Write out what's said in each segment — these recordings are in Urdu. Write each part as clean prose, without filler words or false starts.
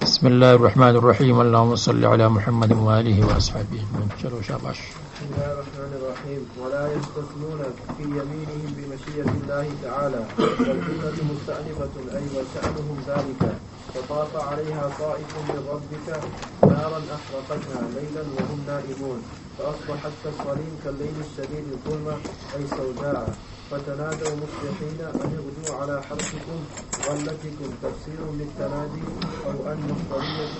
بسم اللہ الرحمن الرحیم اللہم صلی علی محمد وآلہ وآصحابہ اجمعین. چلو شاباش. بسم الله الرحمن الرحيم. ولا يستثنون في يمينهم بمشيئة الله تعالى والجنة مستأنفة أي وشأنهم ذلك فطاف عليها طائف من ربك نارا أحرقتها ليلا وهم نائمون فأصبحت كالصريم كالليل الشديد الظلمة أي سوداء فتنادوا مصبحين أن اغدوا على حرثكم غلتكم تفسير للتنادي أو أن مصدرية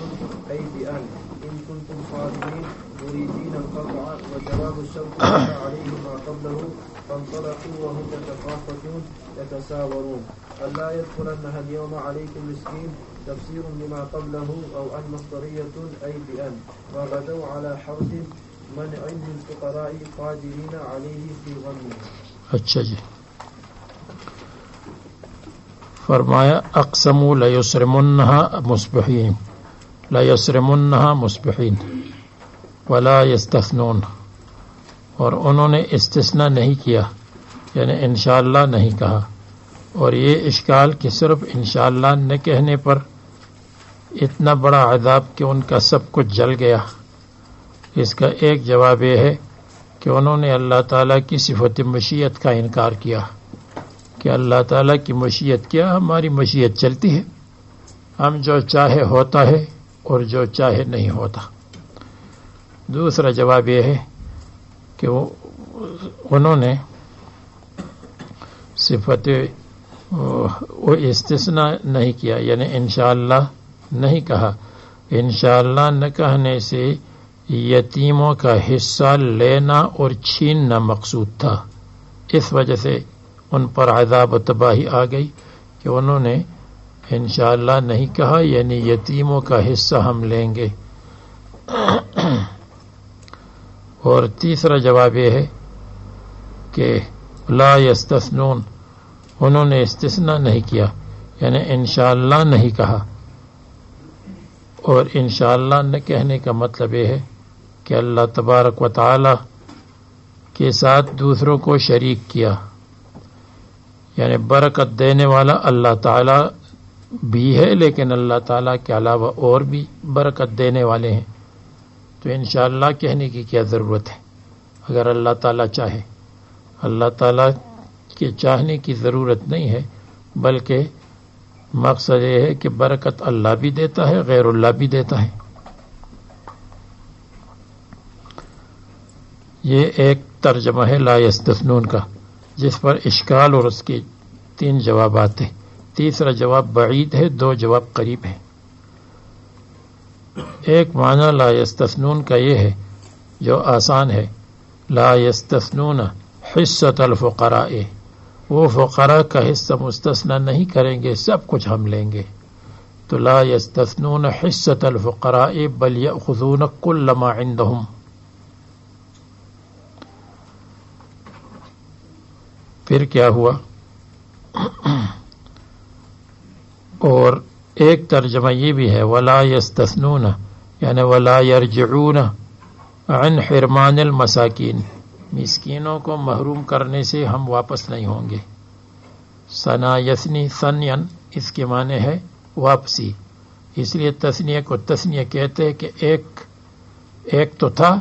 أي بأن إن كنتم صادقين مريدين القطع وجواب الشرط عليه ما قبله فانطلقوا وهم يتخافتون يتساورون ألا يدخلنها اليوم عليكم مسكين تفسير لما قبله أو أن مصدرية أي بأن وغدوا على حرث منع للفقراء قادرين عليه في ظنه. اچھا جی، فرمایا اقسموا لیسرمنها مصبحین ولا یستثنون، اور انہوں نے استثناء نہیں کیا یعنی انشاءاللہ نہیں کہا. اور یہ اشکال کہ صرف انشاءاللہ نہ کہنے پر اتنا بڑا عذاب کہ ان کا سب کچھ جل گیا، اس کا ایک جواب یہ ہے کہ انہوں نے اللہ تعالیٰ کی صفت مشیت کا انکار کیا کہ اللہ تعالیٰ کی مشیت کیا، ہماری مشیت چلتی ہے، ہم جو چاہے ہوتا ہے اور جو چاہے نہیں ہوتا. دوسرا جواب یہ ہے کہ انہوں نے صفت استثناء نہیں کیا یعنی انشاءاللہ نہیں کہا. انشاءاللہ نہ کہنے سے یتیموں کا حصہ لینا اور چھیننا مقصود تھا، اس وجہ سے ان پر عذاب و تباہی آ گئی کہ انہوں نے انشاءاللہ نہیں کہا یعنی یتیموں کا حصہ ہم لیں گے. اور تیسرا جواب یہ ہے کہ لا یستثنون، انہوں نے استثناء نہیں کیا یعنی انشاءاللہ نہیں کہا. اور انشاءاللہ نہ کہنے کا مطلب یہ ہے کہ اللہ تبارک و تعالی کے ساتھ دوسروں کو شریک کیا، یعنی برکت دینے والا اللہ تعالی بھی ہے لیکن اللہ تعالیٰ کے علاوہ اور بھی برکت دینے والے ہیں. تو انشاءاللہ کہنے کی کیا ضرورت ہے اگر اللہ تعالیٰ چاہے؟ اللہ تعالیٰ کے چاہنے کی ضرورت نہیں ہے، بلکہ مقصد یہ ہے کہ برکت اللہ بھی دیتا ہے، غیر اللہ بھی دیتا ہے. یہ ایک ترجمہ ہے لا یستثنون کا، جس پر اشکال اور اس کے 3 جوابات ہیں. تیسرا جواب بعید ہے، 2 جواب قریب ہیں. ایک معنی لا یستثنون کا یہ ہے جو آسان ہے، لا یستثنون حصۃ الفقراء، وہ فقراء کا حصہ مستثنی نہیں کریں گے، سب کچھ ہم لیں گے. تو لا یستثنون حصۃ الفقراء بل یأخذون کل ما عندهم. پھر کیا ہوا؟ اور ایک ترجمہ یہ بھی ہے ولا یستثنون یعنی ولا یرجعون عن حرمان المساکین، مسکینوں کو محروم کرنے سے ہم واپس نہیں ہوں گے. ثنا یثنی ثنین اس کے معنی ہے واپسی، اس لیے تثنیہ کو تثنیہ کہتے ہیں کہ ایک تو تھا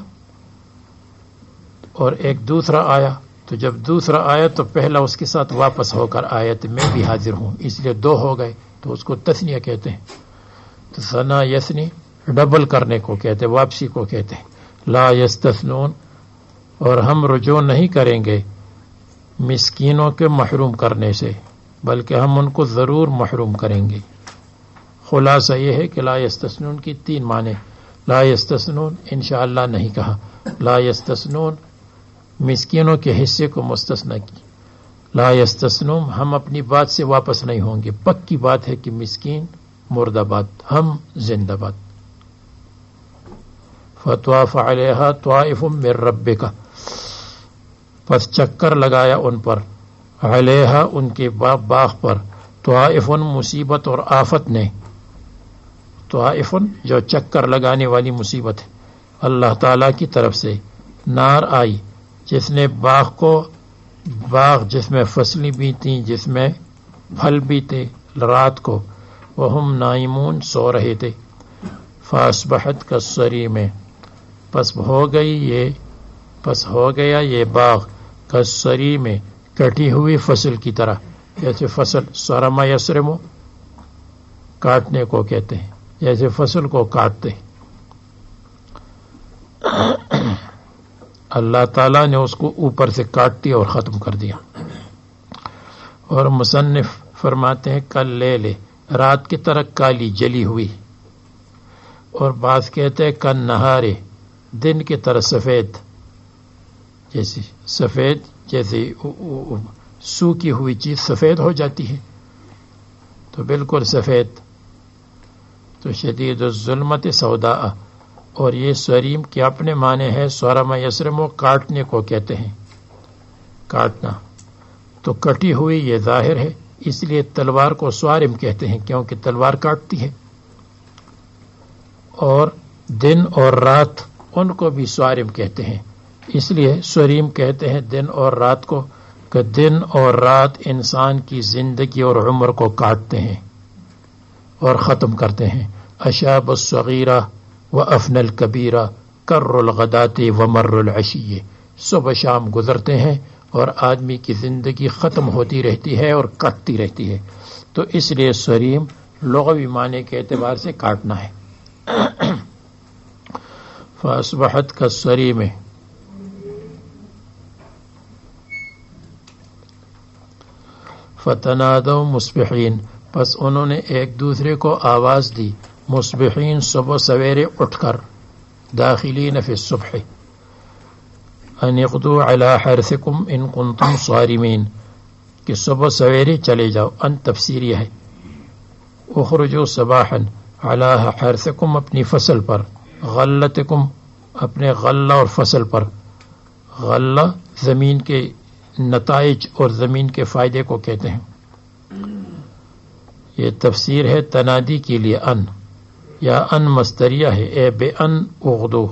اور ایک دوسرا آیا، تو جب دوسرا آیا تو پہلا اس کے ساتھ واپس ہو کر آیا تو میں بھی حاضر ہوں، اس لیے 2 ہو گئے تو اس کو تثنیہ کہتے ہیں. تو ثنا یثنی ڈبل کرنے کو کہتے ہیں، واپسی کو کہتے ہیں. لا یستثنون، اور ہم رجوع نہیں کریں گے مسکینوں کے محروم کرنے سے، بلکہ ہم ان کو ضرور محروم کریں گے. خلاصہ یہ ہے کہ لا یستثنون کی 3 معنی. لا یستثنون انشاءاللہ نہیں کہا، لا یستثنون مسکینوں کے حصے کو مستثنی کی. لا یستثنون، ہم اپنی بات سے واپس نہیں ہوں گے. پکی بات ہے کہ مسکین مردہ باد، ہم زندہ باد. فطواف علیہا طائف من ربک، پس چکر لگایا ان پر، علیہا ان کے باغ پر، طائف مصیبت اور آفت نے. طائف جو چکر لگانے والی مصیبت ہے اللہ تعالیٰ کی طرف سے. نار آئی جس نے باغ جس میں فصلیں بھی تھیں، جس میں پھل بھی تھے، رات کو وہم نائمون، سو رہے تھے. فاصبحت کالصریم، پس ہو گیا یہ باغ کالصریم، کٹی ہوئی فصل کی طرح. جیسے فصل صرم یصرم کاٹنے کو کہتے ہیں، جیسے فصل کو کاٹتے. اللہ تعالیٰ نے اس کو اوپر سے کاٹ دیا اور ختم کر دیا. اور مصنف فرماتے ہیں کل لیل، رات کی طرح کالی جلی ہوئی. اور بعض کہتے ہیں کل نہارے، دن کی طرح سفید، جیسے سفید جیسے سوکھی ہوئی چیز سفید ہو جاتی ہے تو بالکل سفید. تو شدید الظلمت سوداء، اور یہ سریم کے اپنے معنی ہے سورم یسرم، کاٹنے کو کہتے ہیں، کاٹنا. تو کٹی ہوئی یہ ظاہر ہے، اس لیے تلوار کو سوارم کہتے ہیں کیونکہ تلوار کاٹتی ہے. اور دن اور رات ان کو بھی سوارم کہتے ہیں، اس لیے سریم کہتے ہیں دن اور رات کو، کہ دن اور رات انسان کی زندگی اور عمر کو کاٹتے ہیں اور ختم کرتے ہیں. اشاب الصغیرہ و افن الکبیرہ کر الغدات و مر العشی، صبح شام گزرتے ہیں اور آدمی کی زندگی ختم ہوتی رہتی ہے اور کٹتی رہتی ہے. تو اس لیے سریم لغوی معنی کے اعتبار سے کاٹنا ہے. فاصبحت کالصریم، فتنادوا مصبحین، پس انہوں نے ایک دوسرے کو آواز دی، مصبحین صبح سویرے اٹھ کر، داخلین فی الصبح، ان اغدوا علی حرثکم ان کنتم صارمین، کہ صبح سویرے چلے جاؤ. ان تفسیری ہے. اخرجوا صباحا علی حرثکم، اپنی فصل پر، غلتکم اپنے غلہ اور فصل پر. غلہ زمین کے نتائج اور زمین کے فائدے کو کہتے ہیں. یہ تفسیر ہے تنادی کے لیے ان، یا ان مستریہ ہے، اے بے ان اغدو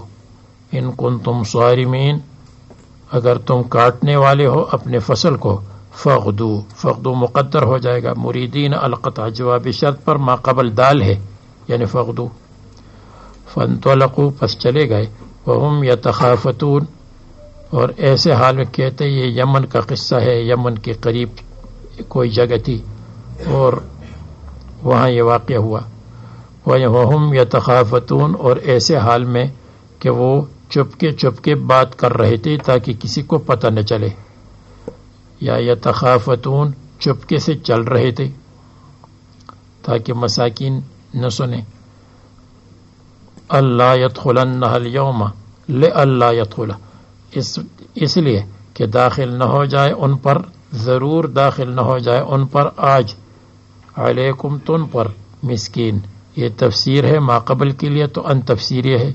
ان کنتم صارمین، اگر تم کاٹنے والے ہو اپنے فصل کو. فغدو مقدر ہو جائے گا، مریدین القطع جواب شرط پر ما قبل دال ہے، یعنی فغدو. فانطلقوا، پس چلے گئے، وہم یتخافتون، اور ایسے حال میں کہتے یہ یمن کا قصہ ہے. یمن کے قریب کوئی جگہ تھی اور وہاں یہ واقعہ ہوا. وہم یتخافتون، اور ایسے حال میں کہ وہ چپکے بات کر رہے تھے تاکہ کسی کو پتہ نہ چلے. یا یتخافتون، چپکے سے چل رہے تھے تاکہ مساکین نہ سنیں. اللہ یدخلنہ الیوم لئلا یدخل، اس لیے کہ داخل نہ ہو جائے ان پر، ضرور داخل نہ ہو جائے ان پر آج، علیکم تن پر، مسکین. یہ تفسیر ہے ما قبل کے لیے تو ان تفسیری ہے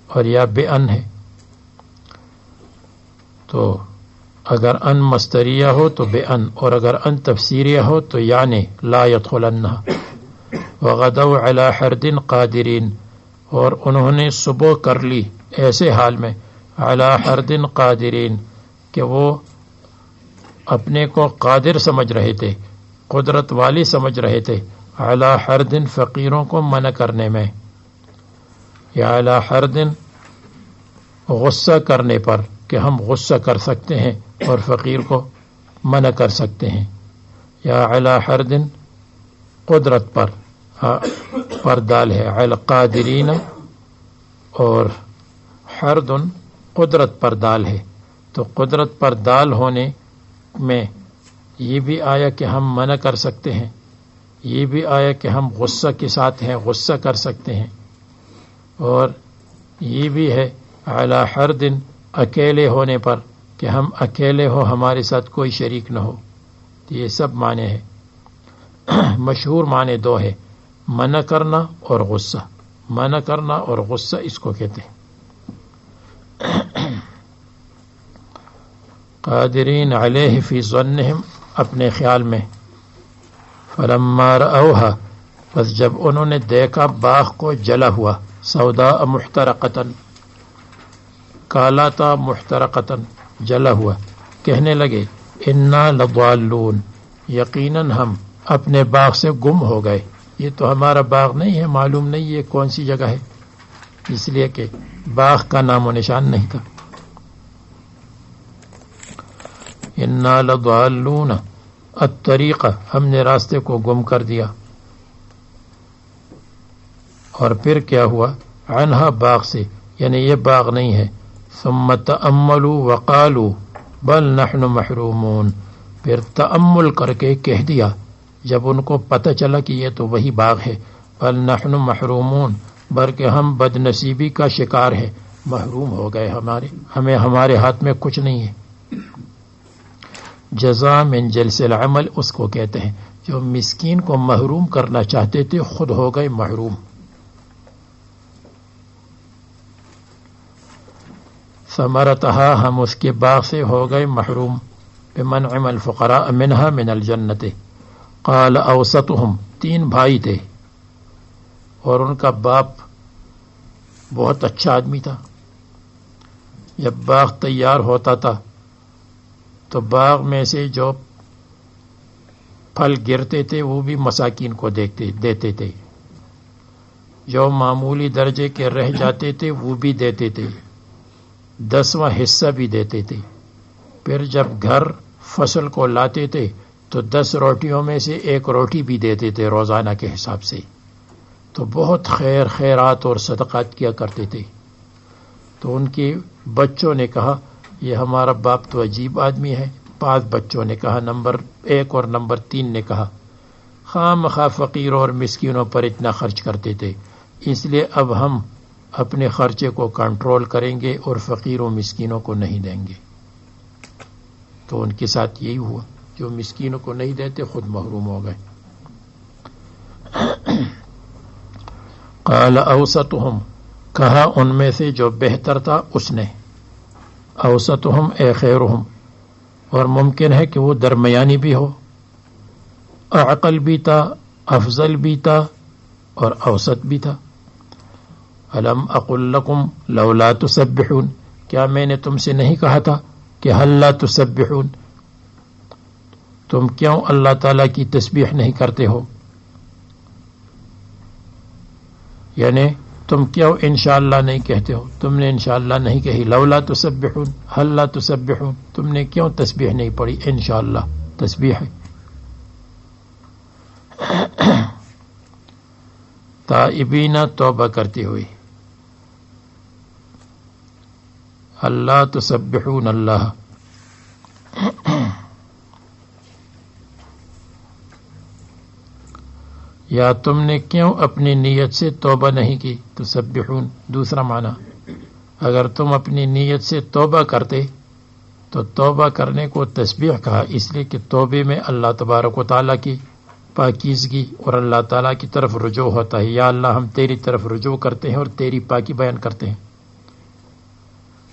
اور یا بے ان ہے. تو اگر ان مستریہ ہو تو بے ان، اور اگر ان تفسیریہ ہو تو یعنی لا یدخلنہ. وغدوا علی حرد قادرین، اور انہوں نے صبح کر لی ایسے حال میں، علی حرد قادرین، کہ وہ اپنے کو قادر سمجھ رہے تھے، قدرت والی سمجھ رہے تھے. علی حرد، فقیروں کو منع کرنے میں، یا علی حرد غصہ کرنے پر، کہ ہم غصہ کر سکتے ہیں اور فقیر کو منع کر سکتے ہیں. یا علی حرد قدرت پر دال ہے، علی قادرین، اور حرد قدرت پر دال ہے. تو قدرت پر دال ہونے میں یہ بھی آیا کہ ہم منع کر سکتے ہیں، یہ بھی آیا کہ ہم غصہ کے ساتھ ہیں، غصہ کر سکتے ہیں، اور یہ بھی ہے علی حرد اکیلے ہونے پر، کہ ہم اکیلے ہو، ہمارے ساتھ کوئی شریک نہ ہو. یہ سب معنی ہے. مشہور معنی دو ہے، منع کرنا اور غصہ. منع کرنا اور غصہ اس کو کہتے ہیں. قادرین علیہ فی ظنہم، اپنے خیال میں. فلما رأوہا، بس جب انہوں نے دیکھا باغ کو جلا ہوا، سوداء محترقتاً، کالا تھا، محترقتاً، جلا ہوا، کہنے لگے انا لضالون، یقیناً ہم اپنے باغ سے گم ہو گئے. یہ تو ہمارا باغ نہیں ہے، معلوم نہیں یہ کون سی جگہ ہے، اس لیے کہ باغ کا نام و نشان نہیں تھا. انا لضالون الطریقہ، ہم نے راستے کو گم کر دیا. اور پھر کیا ہوا؟ عنہا، باغ سے، یعنی یہ باغ نہیں ہے. ثم تأملوا وقالوا بل نحن محرومون، پھر تأمل کر کے کہہ دیا جب ان کو پتہ چلا کہ یہ تو وہی باغ ہے، بل نحن محرومون، بلکہ ہم بد نصیبی کا شکار ہے، محروم ہو گئے، ہمیں ہمارے ہاتھ میں کچھ نہیں ہے. جزا من جنس العمل اس کو کہتے ہیں جو مسکین کو محروم کرنا چاہتے تھے، خود ہو گئے محروم. ثمرتها، ہم اس کے باغ سے ہو گئے محروم. بمنع الفقراء منها من الجنت. قال اوسطهم، 3 بھائی تھے اور ان کا باپ بہت اچھا آدمی تھا. جب باغ تیار ہوتا تھا تو باغ میں سے جو پھل گرتے تھے وہ بھی مساکین کو دیتے تھے، جو معمولی درجے کے رہ جاتے تھے وہ بھی دیتے تھے، 10واں حصہ بھی دیتے تھے. پھر جب گھر فصل کو لاتے تھے تو 10 روٹیوں میں سے 1 روٹی بھی دیتے تھے روزانہ کے حساب سے. تو بہت خیرات اور صدقات کیا کرتے تھے. تو ان کے بچوں نے کہا یہ ہمارا باپ تو عجیب آدمی ہے. 5 بچوں نے کہا، نمبر 1 اور نمبر 3 نے کہا خواہ مخواہ فقیروں اور مسکینوں پر اتنا خرچ کرتے تھے، اس لیے اب ہم اپنے خرچے کو کنٹرول کریں گے اور فقیروں مسکینوں کو نہیں دیں گے. تو ان کے ساتھ یہی ہوا، جو مسکینوں کو نہیں دیتے خود محروم ہو گئے. قال اوسطهم، کہا ان میں سے جو بہتر تھا اس نے. اوسطهم اے خیرهم، اور ممکن ہے کہ وہ درمیانی بھی ہو، اعقل بھی تھا، افضل بھی تھا اور اوسط بھی تھا. الم اقل لکم لولا تسبحون، کیا میں نے تم سے نہیں کہا تھا کہ هل لا تسبحون، تم کیوں اللہ تعالیٰ کی تسبیح نہیں کرتے ہو؟ یعنی تم کیوں انشاءاللہ نہیں کہتے ہو؟ تم نے انشاءاللہ نہیں کہی. لولا تسبحون، هل لا تسبحون، تم نے کیوں تسبیح نہیں پڑھی؟ انشاءاللہ تسبیح ہے. تائبین، توبہ کرتے ہوئے. اللہ تسبحون اللہ، یا تم نے کیوں اپنی نیت سے توبہ نہیں کی؟ تسبحون دوسرا معنی. اگر تم اپنی نیت سے توبہ کرتے تو توبہ کرنے کو تسبیح کہا، اس لیے کہ توبے میں اللہ تبارک و تعالیٰ کی پاکیزگی اور اللہ تعالیٰ کی طرف رجوع ہوتا ہے. یا اللہ ہم تیری طرف رجوع کرتے ہیں اور تیری پاکی بیان کرتے ہیں.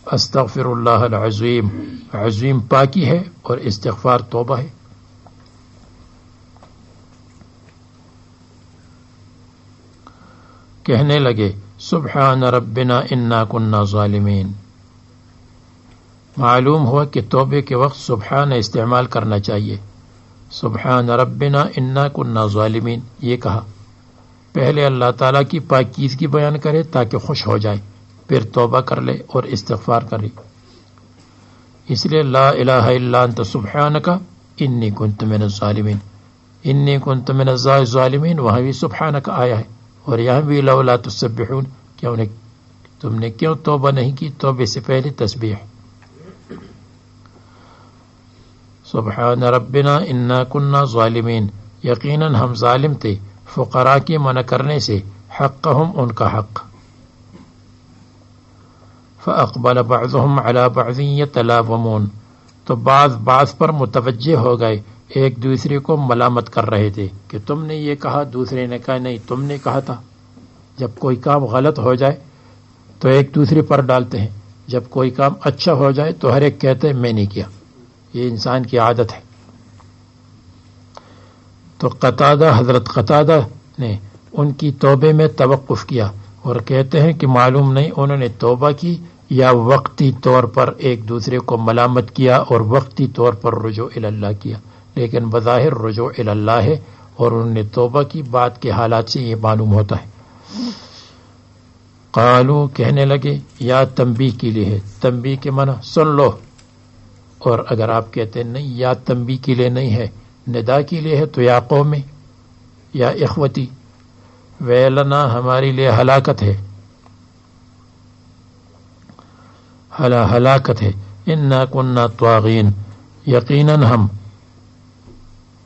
استغفر اللہ العظیم، عظیم پاکی ہے اور استغفار توبہ ہے. کہنے لگے سبحان ربنا انا کنا ظالمین. معلوم ہوا کہ توبے کے وقت سبحان استعمال کرنا چاہیے. سبحان ربنا انا کنا ظالمین یہ کہا. پہلے اللہ تعالیٰ کی پاکیزگی بیان کرے تاکہ خوش ہو جائے، پھر توبہ کر لے اور استغفار کرے. اس لیے لا الہ الا انت سبحانک انی کنت من الظالمین، انی کنت من الظالمین وہاں بھی سبحانک آیا ہے اور یہاں بھی لولا تسبحون، تم نے کیوں توبہ نہیں کی؟ توبے سے پہلے تسبیح. سبحان ربنا انا کنا ظالمین، یقیناً ہم ظالم تھے. فقراء کی منع کرنے سے، حقہم ان کا حق. فاقبل بعضهم على بعض يتلاومون، تو بعض پر متوجہ ہو گئے، ایک دوسرے کو ملامت کر رہے تھے کہ تم نے یہ کہا، دوسرے نے کہا نہیں تم نے کہا تھا۔ جب کوئی کام غلط ہو جائے تو ایک دوسرے پر ڈالتے ہیں، جب کوئی کام اچھا ہو جائے تو ہر ایک کہتے ہیں میں نہیں کیا۔ یہ انسان کی عادت ہے۔ تو حضرت قتادہ نے ان کی توبے میں توقف کیا اور کہتے ہیں کہ معلوم نہیں انہوں نے توبہ کی یا وقتی طور پر ایک دوسرے کو ملامت کیا اور وقتی طور پر رجوع الی اللہ کیا، لیکن بظاہر رجوع الی اللہ ہے اور انہوں نے توبہ کی، بات کے حالات سے یہ معلوم ہوتا ہے۔ قالو، کہنے لگے، یا تنبیہ کے لیے ہے، تنبیہ کے معنی سن لو، اور اگر آپ کہتے ہیں نہیں یا تنبیہ کے لیے نہیں ہے، ندا کے لیے ہے، تو یا قوم یا اخوتی، ویلنا ہمارے لیے ہلاکت ہے، ہلاکت ہے، انا کننا طاغین، یقیناً ہم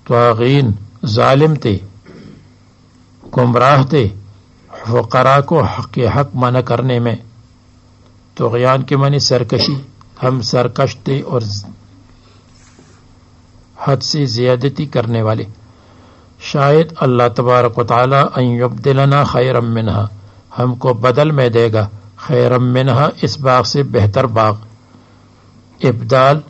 طاغین ظالم تھے، گمراہ تھے، فقراء کو حق منع کرنے میں۔ طغیان کے معنی سرکشی، ہم سرکش تھے اور حد سے زیادتی کرنے والے۔ شاید اللہ تبارک و تعالی ان یبدلنا خیرا منہا، ہم کو بدل میں دے گا، خیرا منہا، اس باغ سے بہتر باغ۔ ابدال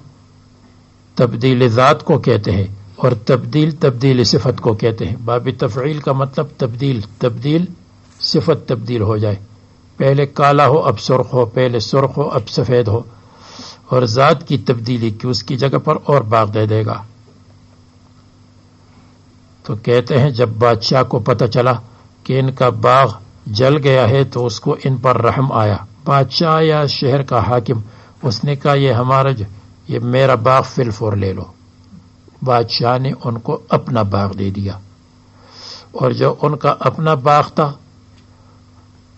تبدیل ذات کو کہتے ہیں اور تبدیل صفت کو کہتے ہیں۔ باب تفعیل کا مطلب تبدیل صفت تبدیل ہو جائے، پہلے کالا ہو اب سرخ ہو، پہلے سرخ ہو اب سفید ہو، اور ذات کی تبدیلی کی اس کی جگہ پر اور باغ دے دے گا۔ تو کہتے ہیں جب بادشاہ کو پتہ چلا کہ ان کا باغ جل گیا ہے تو اس کو ان پر رحم آیا، بادشاہ یا شہر کا حاکم، اس نے کہا یہ میرا باغ فی الفور لے لو۔ بادشاہ نے ان کو اپنا باغ دے دیا، اور جو ان کا اپنا باغ تھا،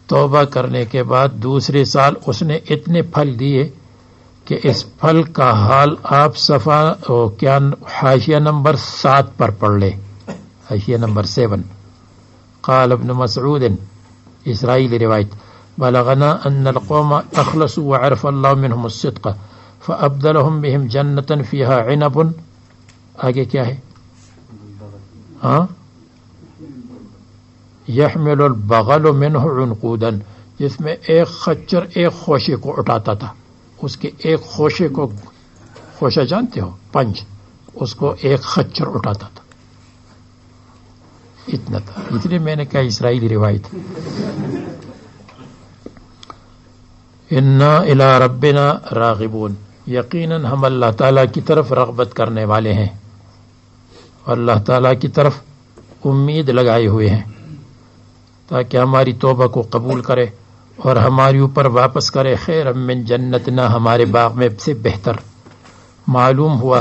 توبہ کرنے کے بعد دوسرے سال اس نے اتنے پھل دیے کہ اس پھل کا حال آپ حاشیہ نمبر 7 پر پڑھ لے، حاشیہ نمبر 7۔ قال ابن مسعود، اسرائیلی روایت، بلغنا ان القوم اخلصوا وعرف اللہ منهم الصدق فابدلهم بهم جنة فيها عنب، آگے کیا ہے؟ یحمل البغل منہ عنقودا، جس میں ایک خچر ایک خوشے کو اٹھاتا تھا، اس کے ایک خوشے کو، خوشہ جانتے ہو پنج، اس کو ایک خچر اٹھاتا تھا، اتنا تھا، اس لیے میں نے کہا اسرائیلی روایت۔ انا الی ربنا راغبون، یقیناً ہم اللہ تعالیٰ کی طرف رغبت کرنے والے ہیں، اللہ تعالیٰ کی طرف امید لگائے ہوئے ہیں تاکہ ہماری توبہ کو قبول کرے اور ہمارے اوپر واپس کرے خیر من جنتنا، ہمارے باغ میں سے بہتر۔ معلوم ہوا،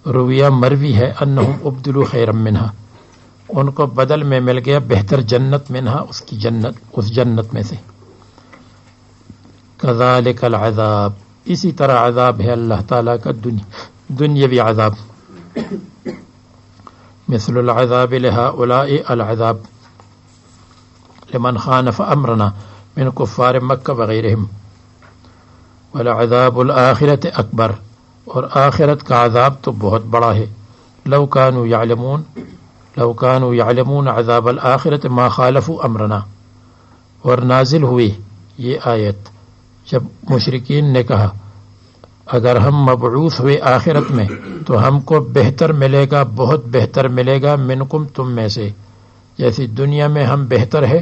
رویہ مروی ہے، انہم ابدلوا خیر منہا، ان کو بدل میں مل گیا بہتر جنت منہا، اس کی جنت، اس جنت میں سے۔ کذالک العذاب، اسی طرح عذاب ہے اللہ تعالیٰ کا دنیاوی عذاب۔ مثل العذاب لہؤلاء العذاب لمن خالف امرنا من کفار مکہ وغیرہم، ولعذاب الآخرۃ اکبر، اور آخرت کا عذاب تو بہت بڑا ہے۔ لو کانوا یعلمون عذاب الآخرۃ ما خالفوا امرنا، اور نازل ہوئی یہ آیت جب مشرکین نے کہا اگر ہم مبعوث ہوئے آخرت میں تو ہم کو بہتر ملے گا، بہت بہتر ملے گا، منکم، تم میں سے، جیسی دنیا میں ہم بہتر ہے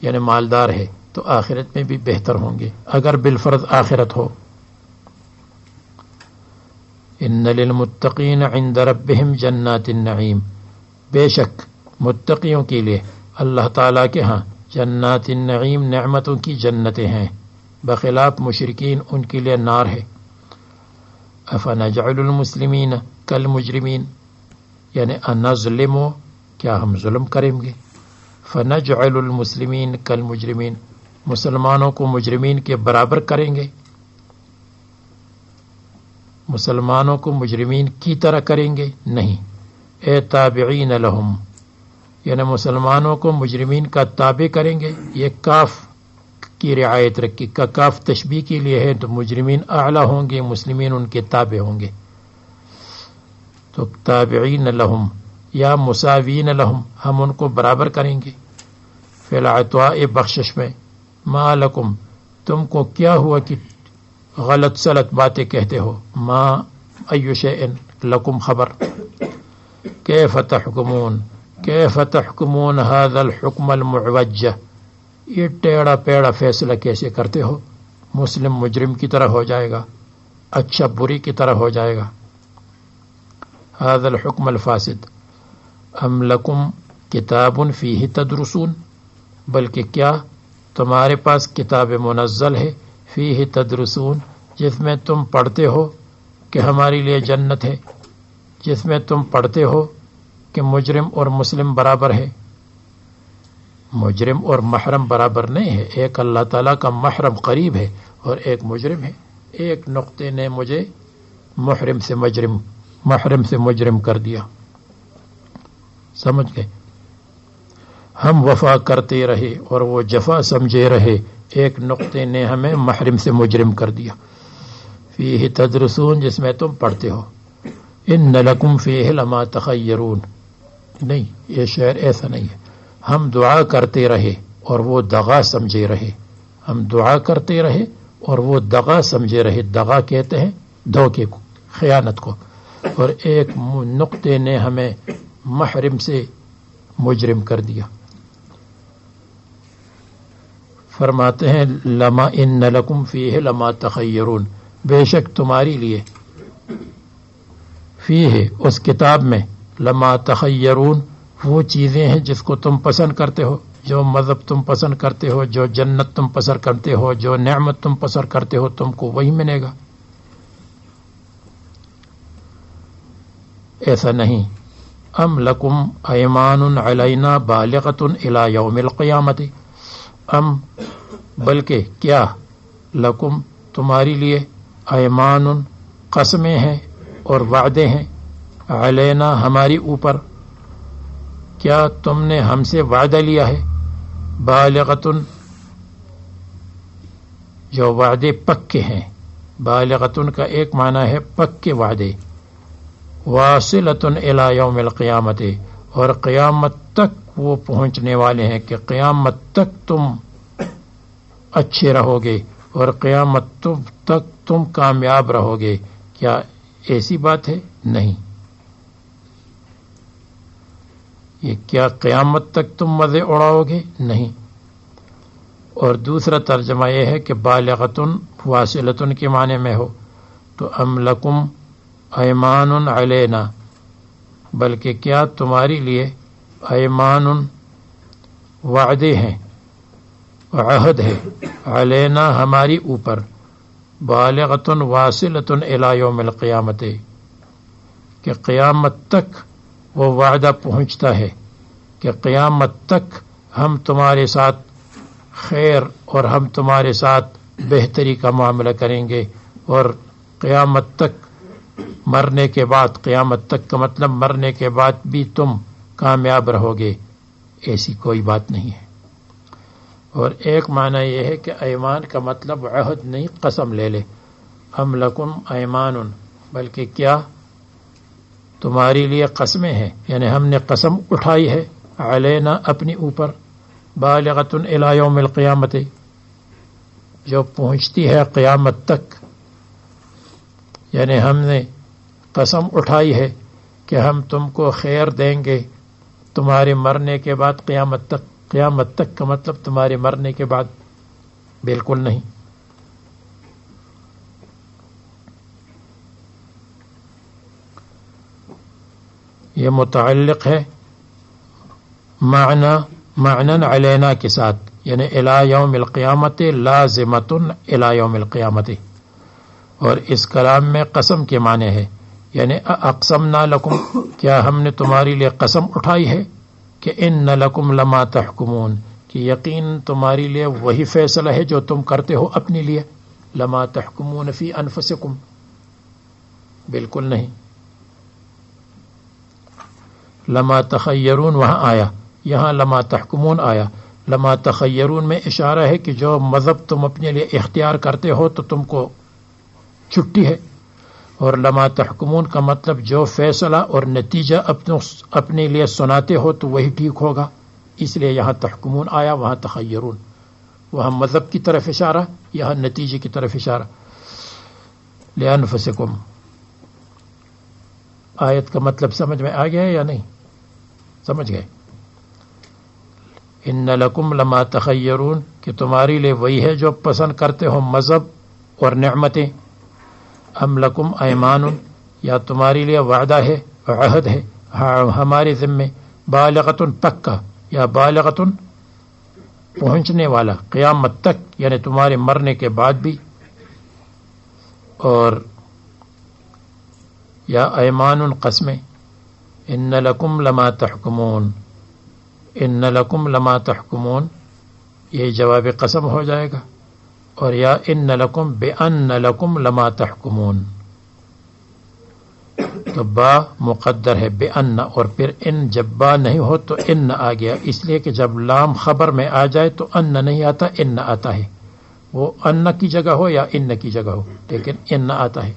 یعنی مالدار ہے تو آخرت میں بھی بہتر ہوں گے اگر بالفرض آخرت ہو۔ ان للمتقین عند ربهم جنات النعیم، بے شک متقیوں کے لیے اللہ تعالیٰ کے ہاں جنات النعیم، نعمتوں کی جنتیں ہیں، بخلاف مشرکین ان کے لیے نار ہے۔ افنجعل المسلمین کالمجرمین، یعنی انظلم، کیا ہم ظلم کریں گے؟ فنجعل المسلمین کالمجرمین، مسلمانوں کو مجرمین کے برابر کریں گے، مسلمانوں کو مجرمین کی طرح کریں گے؟ نہیں۔ اے تابعین لہم، یعنی مسلمانوں کو مجرمین کا تابع کریں گے، یہ کاف کی رعایت رکھی. کا کاف تشبیہ کے لیے ہے تو مجرمین اعلیٰ ہوں گے، مسلمین ان کے تابع ہوں گے. تو تابعین لہم یا مساوین لہم، ہم ان کو برابر کریں گے. فی العطاء بخشش میں. ما لکم، تم کو کیا ہوا کہ غلط سلط باتیں کہتے ہو. ما ای شیء لکم خبر. کیف تحکمون، کیف تحکمون هذا الحکم المعوج، یہ ٹیڑھا پیڑا فیصلہ کیسے کرتے ہو. مسلم مجرم کی طرح ہو جائے گا، اچھا بری کی طرح ہو جائے گا. هذا الحکم الفاسد. ام لکم کتاب فیہ تدرسون، بلکہ کیا تمہارے پاس کتاب منزل ہے، فیہ تدرسون، جس میں تم پڑھتے ہو کہ ہمارے لیے جنت ہے، جس میں تم پڑھتے ہو کہ مجرم اور مسلم برابر ہے. مجرم اور محرم برابر نہیں ہے. ایک اللہ تعالیٰ کا محرم قریب ہے اور ایک مجرم ہے. ایک نقطے نے مجھے محرم سے مجرم کر دیا. سمجھ گئے؟ ہم وفا کرتے رہے اور وہ جفا سمجھے رہے، ایک نقطے نے ہمیں محرم سے مجرم کر دیا. فیہ تدرسون، جس میں تم پڑھتے ہو. ان لکم فیہ لما تخیرون، نہیں، یہ شعر ایسا نہیں ہے. ہم دعا کرتے رہے اور وہ دغا سمجھے رہے. ہم دعا کرتے رہے اور وہ دغا سمجھے رہے. دغا کہتے ہیں دھوکے کو، خیانت کو. اور ایک نقطے نے ہمیں محرم سے مجرم کر دیا. فرماتے ہیں لما ان لکم فیہ لما تخیرون، بے شک تمہاری لیے فیہ اس کتاب میں لما تخیرون وہ چیزیں ہیں جس کو تم پسند کرتے ہو، جو مذہب تم پسند کرتے ہو، جو جنت تم پسند کرتے ہو، جو نعمت تم پسند کرتے ہو، تم کو وہی ملے گا. ایسا نہیں. ام لکم ایمان علینا بالغۃ الی یوم القیامت، ام بلکہ کیا لکم تمہاری لیے ایمان قسمیں ہیں اور وعدے ہیں، علینا ہماری اوپر، کیا تم نے ہم سے وعدہ لیا ہے، بالغۃ جو وعدے پکے ہیں. بالغۃ کا ایک معنی ہے پکے وعدے. واصلۃ الی یوم القیامت، اور قیامت تک وہ پہنچنے والے ہیں کہ قیامت تک تم اچھے رہو گے اور قیامت تک تم کامیاب رہو گے. کیا ایسی بات ہے؟ نہیں. یہ کیا قیامت تک تم مزے اڑاؤ گے؟ نہیں. اور دوسرا ترجمہ یہ ہے کہ بالغتن واصلتن کے معنی میں ہو تو ام لکم ایمان علینا، بلکہ کیا تمہاری لیے ایمان وعدے ہیں، عہد ہے، علینا ہماری اوپر، بالغتن واصلتن الی یوم القیامت، کہ قیامت تک وہ وعدہ پہنچتا ہے کہ قیامت تک ہم تمہارے ساتھ خیر اور ہم تمہارے ساتھ بہتری کا معاملہ کریں گے، اور قیامت تک مرنے کے بعد، قیامت تک کا مطلب مرنے کے بعد بھی تم کامیاب رہو گے. ایسی کوئی بات نہیں ہے. اور ایک معنی یہ ہے کہ ایمان کا مطلب عہد نہیں، قسم لے لے. ام لکم ایمان، بلکہ کیا تمہاری لیے قسمیں ہیں، یعنی ہم نے قسم اٹھائی ہے علینا اپنی اوپر، بالغۃ الی یوم القیامت جو پہنچتی ہے قیامت تک، یعنی ہم نے قسم اٹھائی ہے کہ ہم تم کو خیر دیں گے تمہارے مرنے کے بعد قیامت تک. قیامت تک کا مطلب تمہارے مرنے کے بعد، بالکل نہیں. یہ متعلق ہے معنی علینا کے ساتھ، یعنی الی یوم القیامت لازمۃ الی یوم القیامت. اور اس کلام میں قسم کے معنی ہے، یعنی اقسمنا لکم، کیا ہم نے تمہارے لیے قسم اٹھائی ہے کہ ان لکم لما تحکمون، کہ یقین تمہارے لیے وہی فیصلہ ہے جو تم کرتے ہو اپنے لیے. لما تحکمون فی انفسکم، بالکل نہیں. لما تخیرون وہاں آیا، یہاں لما تحکمون آیا. لما تخیرون میں اشارہ ہے کہ جو مذہب تم اپنے لیے اختیار کرتے ہو تو تم کو چھٹی ہے، اور لما تحکمون کا مطلب جو فیصلہ اور نتیجہ اپنے لیے سناتے ہو تو وہی ٹھیک ہوگا، اس لیے یہاں تحکمون آیا، وہاں تخیرون، وہاں مذہب کی طرف اشارہ، یہاں نتیجے کی طرف اشارہ۔ لأنفسکم، آیت کا مطلب سمجھ میں آ گیا ہے یا نہیں؟ سمجھ گئے؟ ان لکم لما تخیرون، کہ تمہاری لیے وہی ہے جو پسند کرتے ہو مذہب اور نعمتیں۔ ام لکم ایمان، یا تمہاری لیے وعدہ ہے، عہد ہے ہمارے ذمے، بالغۃ پکا یا بالغۃ پہنچنے والا قیامت تک، یعنی تمہارے مرنے کے بعد بھی، اور یا ایمان قسمیں۔ ان لکم لما تحکمون، ان لکم لما تحکمون یہ جواب قسم ہو جائے گا، اور یا ان لکم بان لکم لما تحکمون، تو با مقدر ہے بان، اور پھر ان جب با نہیں ہو تو ان آ گیا، اس لیے کہ جب لام خبر میں آ جائے تو ان نہیں آتا، ان آتا ہے، وہ ان کی جگہ ہو یا ان کی جگہ ہو، لیکن ان آتا ہے۔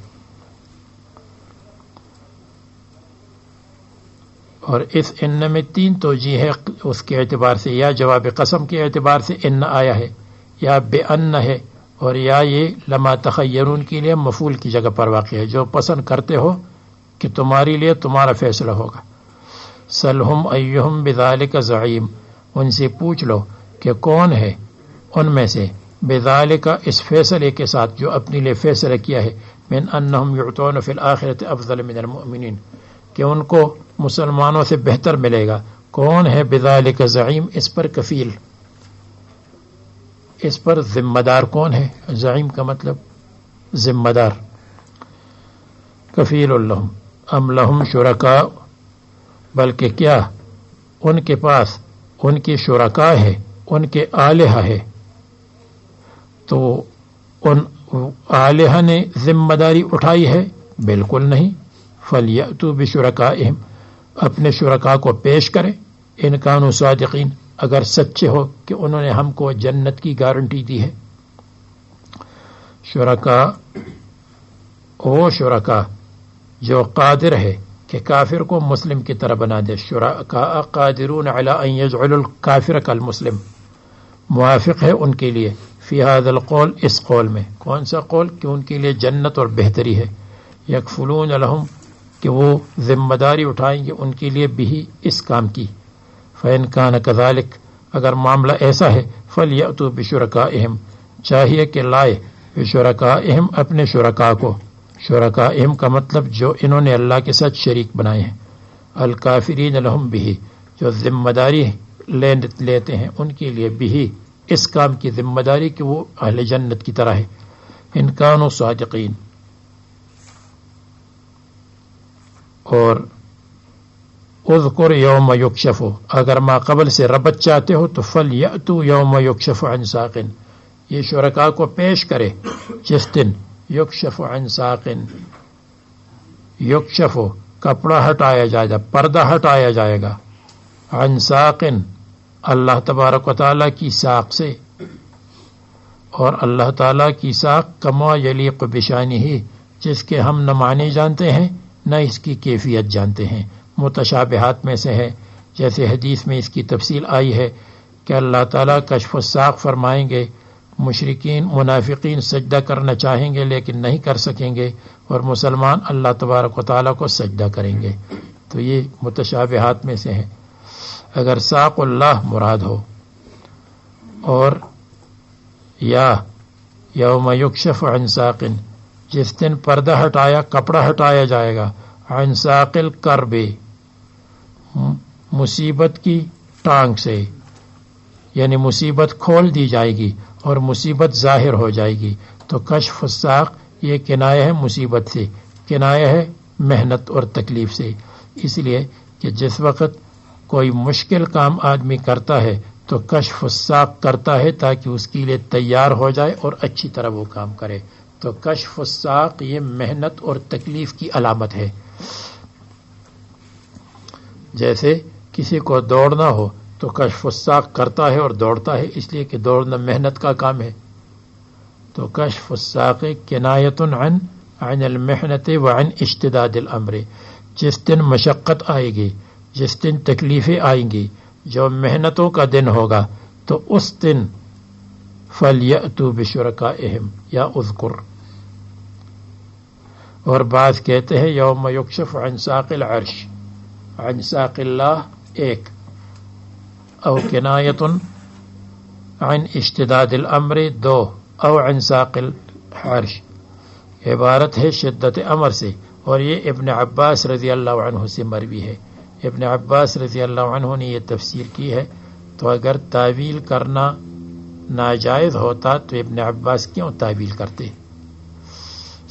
اور اس ان میں تین توجیہ ہے اس کے اعتبار سے، یا جواب قسم کے اعتبار سے ان آیا ہے، یا بے ان ہے، اور یا یہ لما تخیرون کے لیے مفعول کی جگہ پر واقع ہے، جو پسند کرتے ہو کہ تمہارے لیے تمہارا فیصلہ ہوگا۔ سلہم ایہم بذالک زعیم، ان سے پوچھ لو کہ کون ہے ان میں سے بذالک اس فیصلے کے ساتھ جو اپنے لیے فیصلہ کیا ہے، من انہم یعطون فی الآخرۃ افضل من المؤمنین، کہ ان کو مسلمانوں سے بہتر ملے گا۔ کون ہے بذالک زعیم؟ اس پر کفیل، اس پر ذمہ دار کون ہے؟ زعیم کا مطلب ذمہ دار، کفیل لہم۔ ام لہم شرکاء، بلکہ کیا ان کے پاس ان کے شرکاء ہے، ان کے آلہہ ہے، تو ان آلہہ نے ذمہ داری اٹھائی ہے؟ بالکل نہیں۔ فَلْيَأْتُوا بِشُرَكَائِهِمْ، اپنے شرکاء کو پیش کریں، ان کانوا صادقین، اگر سچے ہو کہ انہوں نے ہم کو جنت کی گارنٹی دی ہے۔ شرکاء، وہ شرکاء جو قادر ہے کہ کافر کو مسلم کی طرح بنا دے، شرکاء قادرون علی ان یجعلوا الکافر کالمسلم، موافق ہے ان کے لیے فی ھذا القول، اس قول میں۔ کون سا قول؟ کہ ان کے لیے جنت اور بہتری ہے۔ یکفلون لہم، کہ وہ ذمہ داری اٹھائیں گے ان کے لیے بھی اس کام کی۔ فَإِنْ كَانَ كَذَلِكَ، اگر معاملہ ایسا ہے، فَلْيَأْتُوا بِشُرَكَائِهِمْ، چاہیے کہ لائے بِشُرَكَائِهِمْ، اپنے شرکاء کو۔ شرکائہم کا مطلب جو انہوں نے اللہ کے ساتھ شریک بنائے ہیں، الکافرین لہم بھی، جو ذمہ داری لیتے ہیں ان کے لیے بھی اس کام کی ذمہ داری کہ وہ اہل جنت کی طرح ہے۔ ان کانوا صادقین، اور اذکر یوم یکشف، اگر ما قبل سے ربط چاہتے ہو تو فلیأتوا یوم یکشف عن ساق، یہ شرکاء کو پیش کرے جس دن یکشف عن ساق، یکشف کپڑا ہٹایا جائے گا، پردہ ہٹایا جائے گا، عن ساق اللہ تبارک و تعالیٰ کی ساق سے، اور اللہ تعالیٰ کی ساق کما یلیق بشانہ، جس کے ہم نہ معنی جانتے ہیں نہ اس کی کیفیت جانتے ہیں، متشابہات میں سے ہے، جیسے حدیث میں اس کی تفصیل آئی ہے کہ اللہ تعالیٰ کشف الساق فرمائیں گے، مشرکین منافقین سجدہ کرنا چاہیں گے لیکن نہیں کر سکیں گے، اور مسلمان اللہ تبارک و تعالیٰ کو سجدہ کریں گے، تو یہ متشابہات میں سے ہے۔ اگر ساق اللہ مراد ہو، اور یا یوم یکشف عن ساق، جس دن پردہ ہٹایا، کپڑا ہٹایا جائے گا، عن ساق الکرب، مصیبت کی ٹانگ سے، یعنی مصیبت کھول دی جائے گی اور مصیبت ظاہر ہو جائے گی، تو کشف الساق یہ کنایہ ہے مصیبت سے، کنایہ ہے محنت اور تکلیف سے، اس لیے کہ جس وقت کوئی مشکل کام آدمی کرتا ہے تو کشف الساق کرتا ہے تاکہ اس کے لیے تیار ہو جائے اور اچھی طرح وہ کام کرے، تو کشف الساق یہ محنت اور تکلیف کی علامت ہے۔ جیسے کسی کو دوڑنا ہو تو کشف الساق کرتا ہے اور دوڑتا ہے، اس لیے کہ دوڑنا محنت کا کام ہے. تو کشف الساق کنایت عن المحنت وعن اشتداد الامر. جس دن مشقت آئے گی، جس دن تکلیفیں آئیں گی، جو محنتوں کا دن ہوگا، تو اس دن فَلْيَأْتُوا بِشُرَكَائِهِمْ یا اذکر. اور بعض کہتے ہیں یوم یکشف عن ساق العرش، عن ساق اللہ ایک، او کنایت عن اشتداد الامر دو، او عن ساق العرش عبارت ہے شدت امر سے. اور یہ ابن عباس رضی اللہ عنہ سے مروی ہے. ابن عباس رضی اللہ عنہ نے یہ تفسیر کی ہے. تو اگر تعویل کرنا ناجائز ہوتا تو ابن عباس کیوں تعویل کرتے؟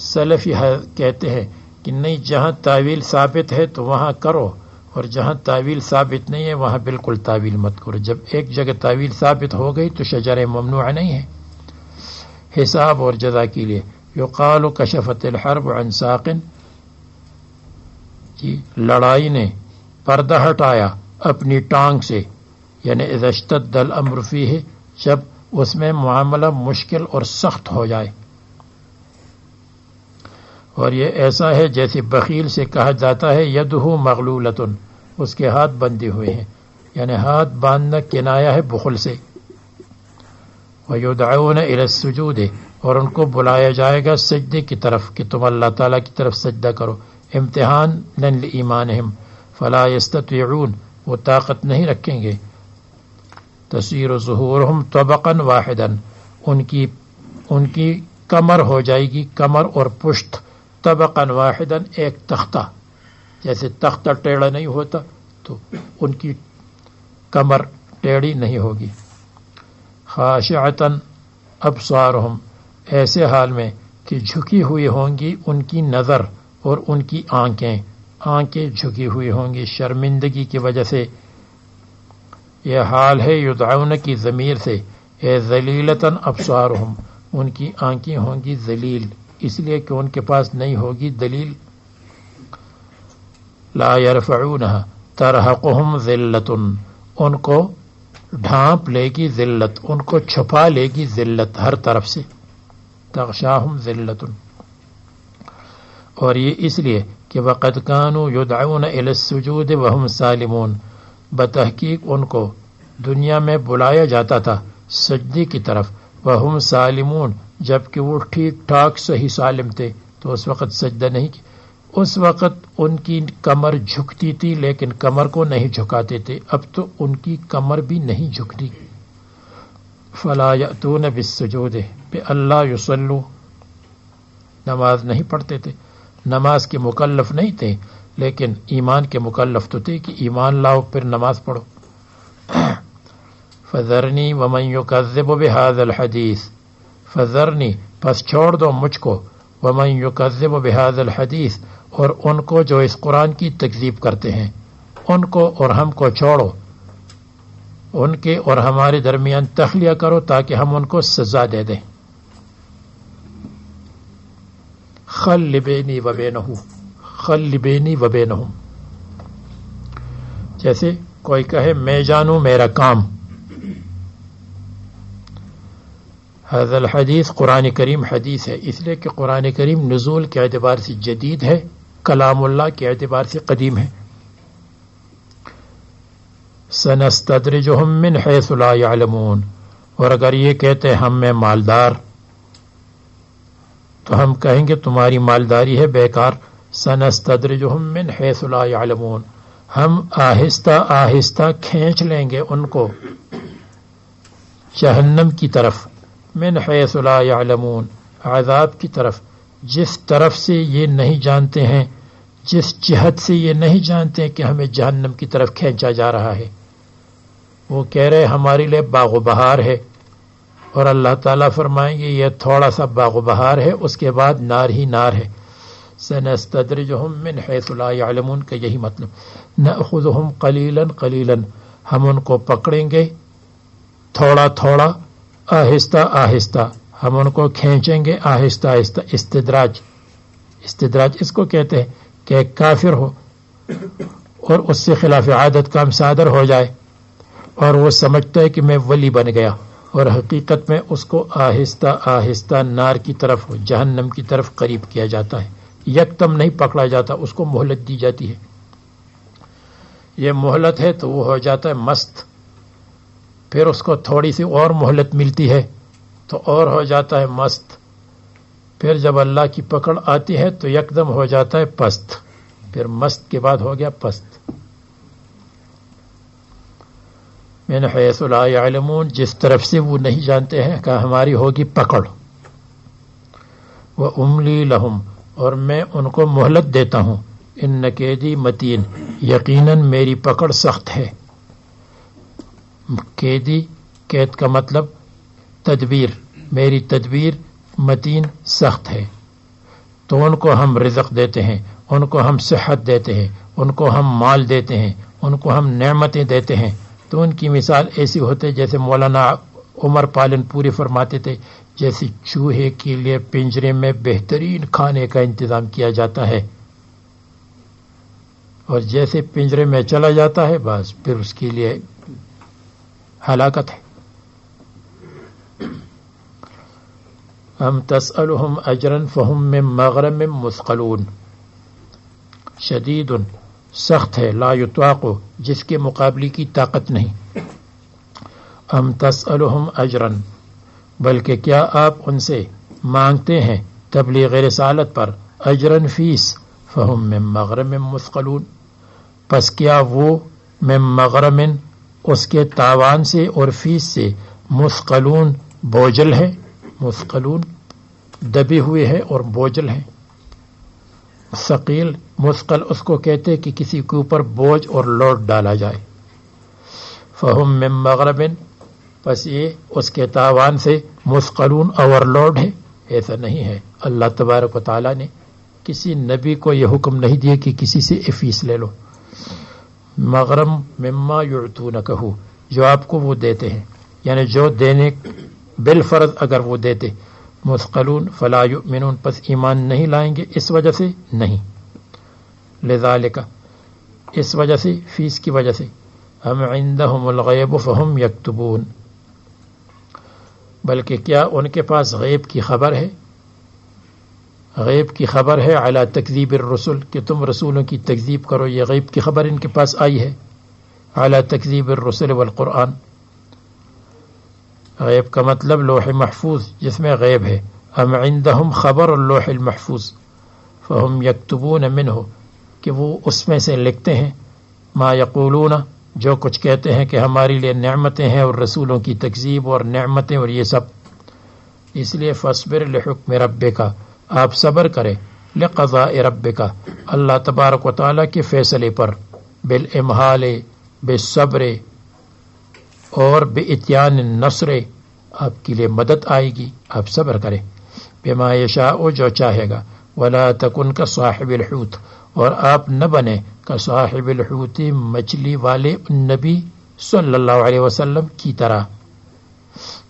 سلفی کہتے ہیں کہ نہیں، جہاں تعویل ثابت ہے تو وہاں کرو، اور جہاں تعویل ثابت نہیں ہے وہاں بالکل تعویل مت کرو. جب ایک جگہ تعویل ثابت ہو گئی تو شجر ممنوع نہیں ہے. حساب اور جزا کے لیے یقال کشفت الحرب عن ساق، لڑائی نے پردہ ہٹایا اپنی ٹانگ سے، یعنی اذا اشتد الامر فیہ، جب اس میں معاملہ مشکل اور سخت ہو جائے. اور یہ ایسا ہے جیسے بخیل سے کہا جاتا ہے یدہ مغلولۃ، اس کے ہاتھ بندھے ہوئے ہیں، یعنی ہاتھ باندھنا کنایا ہے بخل سے. وَيُدْعَوْنَ إِلَى السُّجُودِ، اور ان کو بلایا جائے گا سجدے کی طرف کہ تم اللہ تعالیٰ کی طرف سجدہ کرو. امتحان لإیمانہم فلا یستطیعون، وہ طاقت نہیں رکھیں گے. تصیر ظہورہم طبقا واحدا، ان کی کمر ہو جائے گی، کمر اور پشت، طبقا واحدا ایک تختہ، جیسے تختہ ٹیڑھا نہیں ہوتا تو ان کی کمر ٹیڑھی نہیں ہوگی. خاشعتا ابصارہم، ایسے حال میں کہ جھکی ہوئی ہوں گی ان کی نظر اور ان کی آنکھیں جھکی ہوئی ہوں گی شرمندگی کی وجہ سے. یہ حال ہے یدعون کی ضمیر سے، اے ذلیلتاً ابصارہم، ان کی آنکھیں ہوں گی ذلیل، اس لیے کہ ان کے پاس نہیں ہوگی دلیل. لا یرفعونہا ترحقہم ذلت، ان کو ڈھانپ لے گی ذلت، ان کو چھپا لے گی ذلت ہر طرف سے. تغشاہم ذلت، اور یہ اس لیے کہ وقد کانوا یدعون الی السجود وہم سالمون، بتحقیق ان کو دنیا میں بلایا جاتا تھا سجدے کی طرف، وہم سالمون، جبکہ وہ ٹھیک ٹھاک صحیح سالم تھے، تو اس وقت سجدہ نہیں کی. اس وقت ان کی کمر جھکتی تھی لیکن کمر کو نہیں جھکاتے تھے، اب تو ان کی کمر بھی نہیں جھکتی. فلا یأتون بالسجود بے اللہ یصلو، نماز نہیں پڑھتے تھے، نماز کے مکلف نہیں تھے لیکن ایمان کے مکلف تو تھے کہ ایمان لاؤ پھر نماز پڑھو. فذرنی ومن یکذب بہذا الحدیث، فذرنی پس چھوڑ دو مجھ کو، ومن یکذب بہذا الحدیث، اور ان کو جو اس قرآن کی تکذیب کرتے ہیں، ان کو اور ہم کو چھوڑو، ان کے اور ہمارے درمیان تخلیہ کرو تاکہ ہم ان کو سزا دے دیں. خل بینی و بینہم، خل بینی و بینہم، جیسے کوئی کہے میں جانوں میرا کام. هذا الحدیث قرآن کریم حدیث ہے، اس لیے کہ قرآن کریم نزول کے اعتبار سے جدید ہے، کلام اللہ کے اعتبار سے قدیم ہے. سنستدرجہم من حیث لا یعلمون، اور اگر یہ کہتے ہیں ہم میں مالدار تو ہم کہیں گے تمہاری مالداری ہے بیکار. سنستدرجہم من حیث لا یعلمون، ہم آہستہ آہستہ کھینچ لیں گے ان کو جہنم کی طرف، من حیث لا یعلمون، عذاب کی طرف، جس طرف سے یہ نہیں جانتے ہیں، جس جہت سے یہ نہیں جانتے ہیں کہ ہمیں جہنم کی طرف کھینچا جا رہا ہے. وہ کہہ رہے ہمارے لیے باغ و بہار ہے، اور اللہ تعالیٰ فرمائیں گے یہ تھوڑا سا باغ و بہار ہے، اس کے بعد نار ہی نار ہے. سنستدرجہم من حیث لا یعلمون کا یہی مطلب. نأخذہم قلیلا قلیلا، ہم ان کو پکڑیں گے تھوڑا تھوڑا، آہستہ آہستہ، ہم ان کو کھینچیں گے آہستہ آہستہ. استدراج، استدراج اس کو کہتے ہیں کہ ایک کافر ہو اور اس سے خلاف عادت کام صادر ہو جائے اور وہ سمجھتا ہے کہ میں ولی بن گیا، اور حقیقت میں اس کو آہستہ آہستہ نار کی طرف، جہنم کی طرف قریب کیا جاتا ہے، یکدم نہیں پکڑا جاتا، اس کو مہلت دی جاتی ہے۔ یہ مہلت ہے تو وہ ہو جاتا ہے مست، پھر اس کو تھوڑی سی اور مہلت ملتی ہے تو اور ہو جاتا ہے مست، پھر جب اللہ کی پکڑ آتی ہے تو یکدم ہو جاتا ہے پست، پھر مست کے بعد ہو گیا پست۔ من حیث لا یعلمون، جس طرف سے وہ نہیں جانتے ہیں کہ ہماری ہوگی پکڑ۔ وَأُمْلِي لَهُمْ، اور میں ان کو مہلت دیتا ہوں، ان کیدی متین، یقیناً میری پکڑ سخت ہے۔ کیدی، کید کا مطلب تدبیر، میری تدبیر متین سخت ہے۔ تو ان کو ہم رزق دیتے ہیں، ان کو ہم صحت دیتے ہیں، ان کو ہم مال دیتے ہیں، ان کو ہم نعمتیں دیتے ہیں۔ تو ان کی مثال ایسی ہوتی جیسے مولانا عمر پالن پوری فرماتے تھے، جیسے چوہے کے لیے پنجرے میں بہترین کھانے کا انتظام کیا جاتا ہے، اور جیسے پنجرے میں چلا جاتا ہے بس پھر اس کے لیے ہلاکت ہے۔ ہم تسألهم اجرا فهم من مغرم مثقلون، شدید سخت ہے، لا یطاق جس کے مقابلے کی طاقت نہیں۔ ہم تسألهم اجرا، بلکہ کیا آپ ان سے مانگتے ہیں تبلیغ رسالت پر اجرن فیس، فهم من مغرم مثقلون، پس کیا وہ من مغرم اس کے تاوان سے اور فیس سے مثقلون بوجھل ہے، مثقلون دبے ہوئے ہیں اور بوجھل ہیں۔ ثقیل مثقل اس کو کہتے کہ کسی کے اوپر بوجھ اور لوڈ ڈالا جائے۔ فہم من مغربن، پس یہ اس کے تاوان سے مثقلون اوور لوڈ ہے۔ ایسا نہیں ہے، اللہ تبارک و تعالیٰ نے کسی نبی کو یہ حکم نہیں دیا کہ کسی سے فیس لے لو۔ مغرم مما یعطونکہ، جو آپ کو وہ دیتے ہیں، یعنی جو دینے بالفرض اگر وہ دیتے۔ مثقلون فلا یؤمنون، پس ایمان نہیں لائیں گے، اس وجہ سے نہیں۔ لذالک، اس وجہ سے، فیس کی وجہ سے۔ ہم عندہم الغیب فہم یکتبون، بلکہ کیا ان کے پاس غیب کی خبر ہے، غیب کی خبر ہے علی تکذیب الرسل، کہ تم رسولوں کی تکذیب کرو، یہ غیب کی خبر ان کے پاس آئی ہے، علی تکذیب الرسل والقرآن۔ غیب کا مطلب لوح محفوظ جس میں غیب ہے۔ ام عندہم خبر اللوح المحفوظ فہم یکتبون منہ، کہ وہ اس میں سے لکھتے ہیں، ما یقولون، جو کچھ کہتے ہیں کہ ہمارے لیے نعمتیں ہیں اور رسولوں کی تکذیب اور نعمتیں اور یہ سب۔ اس لیے فاصبر لحکم ربک، آپ صبر کریں، لقضاء ربک، اللہ تبارک و تعالیٰ کے فیصلے پر، بالامہال، بالصبر، اور باتیان النصر، آپ کے لیے مدد آئے گی، آپ صبر کریں۔ بما یشاء، جو چاہے گا، ولا تکن کصاحب الحوت، اور آپ نہ بنے کصاحب الحوت، مچھلی والے نبی صلی اللہ علیہ وسلم کی طرح،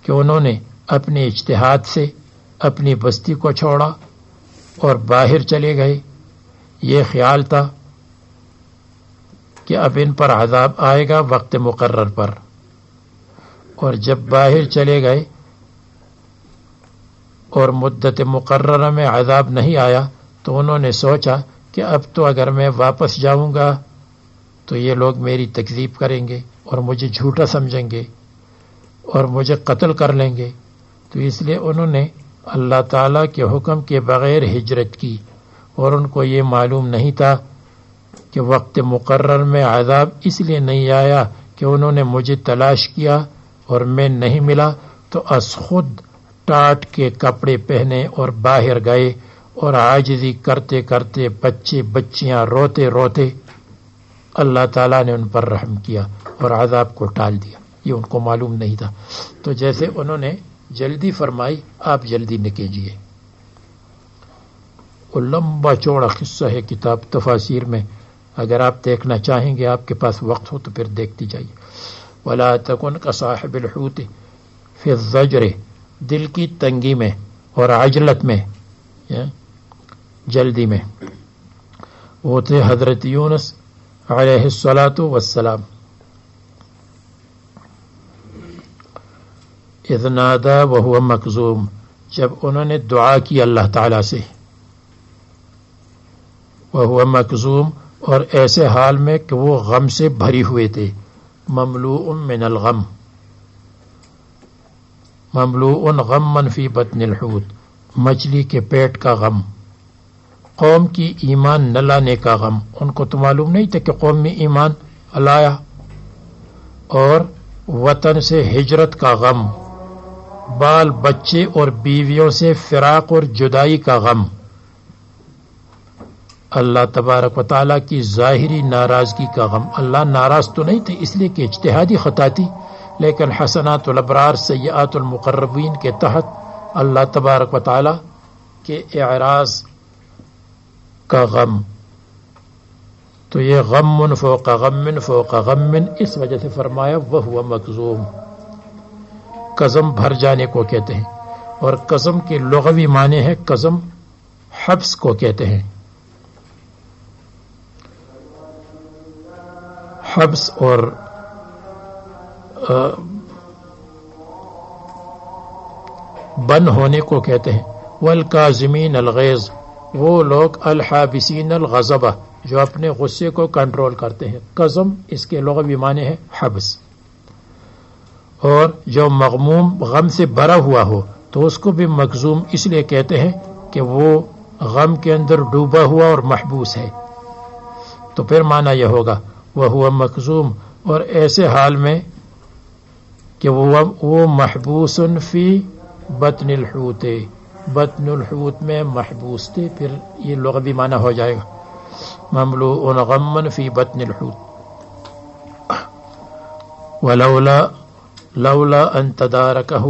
کہ انہوں نے اپنے اجتہاد سے اپنی بستی کو چھوڑا اور باہر چلے گئے۔ یہ خیال تھا کہ اب ان پر عذاب آئے گا وقت مقرر پر، اور جب باہر چلے گئے اور مدت مقررہ میں عذاب نہیں آیا تو انہوں نے سوچا کہ اب تو اگر میں واپس جاؤں گا تو یہ لوگ میری تکذیب کریں گے اور مجھے جھوٹا سمجھیں گے اور مجھے قتل کر لیں گے، تو اس لیے انہوں نے اللہ تعالیٰ کے حکم کے بغیر ہجرت کی، اور ان کو یہ معلوم نہیں تھا کہ وقت مقرر میں عذاب اس لیے نہیں آیا کہ انہوں نے مجھے تلاش کیا اور میں نہیں ملا تو از خود ٹاٹ کے کپڑے پہنے اور باہر گئے، اور عاجزی کرتے کرتے بچے بچیاں روتے روتے اللہ تعالیٰ نے ان پر رحم کیا اور عذاب کو ٹال دیا۔ یہ ان کو معلوم نہیں تھا، تو جیسے انہوں نے جلدی فرمائی، آپ جلدی نہ کیجیے۔ وہ لمبا چوڑا قصہ ہے کتاب تفاسیر میں، اگر آپ دیکھنا چاہیں گے، آپ کے پاس وقت ہو تو پھر دیکھتی جائیے۔ ولا تکن کصاحب الحوت فی الزجر، دل کی تنگی میں اور عجلت میں، جلدی میں۔ وہ تھے حضرت یونس علیہ الصلاۃ والسلام۔ اذ نادا وہو مکظوم، جب انہوں نے دعا کی اللہ تعالیٰ سے، وہو مکظوم، اور ایسے حال میں کہ وہ غم سے بھری ہوئے تھے، مملوء من الغم، مملوء غما فی بطن الحوت، مچھلی کے پیٹ کا غم، قوم کی ایمان نہ لانے کا غم، ان کو تو معلوم نہیں تھا کہ قوم میں ایمان لایا، اور وطن سے ہجرت کا غم، بال بچے اور بیویوں سے فراق اور جدائی کا غم، اللہ تبارک و تعالیٰ کی ظاہری ناراضگی کا غم۔ اللہ ناراض تو نہیں تھے اس لیے کہ اجتہادی خطا تھی، لیکن حسنات الابرار سیئات المقربین کے تحت اللہ تبارک و تعالیٰ کے اعراض کا غم، تو یہ غم فوق غم فوق غم، اس وجہ سے فرمایا وہو مکظوم، قزم بھر جانے کو کہتے ہیں، اور قزم کے لغوی معنی ہے قزم حبس کو کہتے ہیں، حبس اور بند ہونے کو کہتے ہیں۔ والکاظمین الغیظ، وہ لوگ الحابسین الغضب، جو اپنے غصے کو کنٹرول کرتے ہیں، قزم اس کے لغوی معنی ہے حبس، اور جو مغموم غم سے بھرا ہوا ہو تو اس کو بھی مکظوم اس لیے کہتے ہیں کہ وہ غم کے اندر ڈوبا ہوا اور محبوس ہے، تو پھر معنی یہ ہوگا وہو مکظوم، اور ایسے حال میں کہ وہ محبوس فی بطن الحوت، بطن الحوت میں محبوس تھے، پھر یہ لغوی معنی ہو جائے گا مملوء غما فی بطن الحوت۔ لولا ان تدارکہ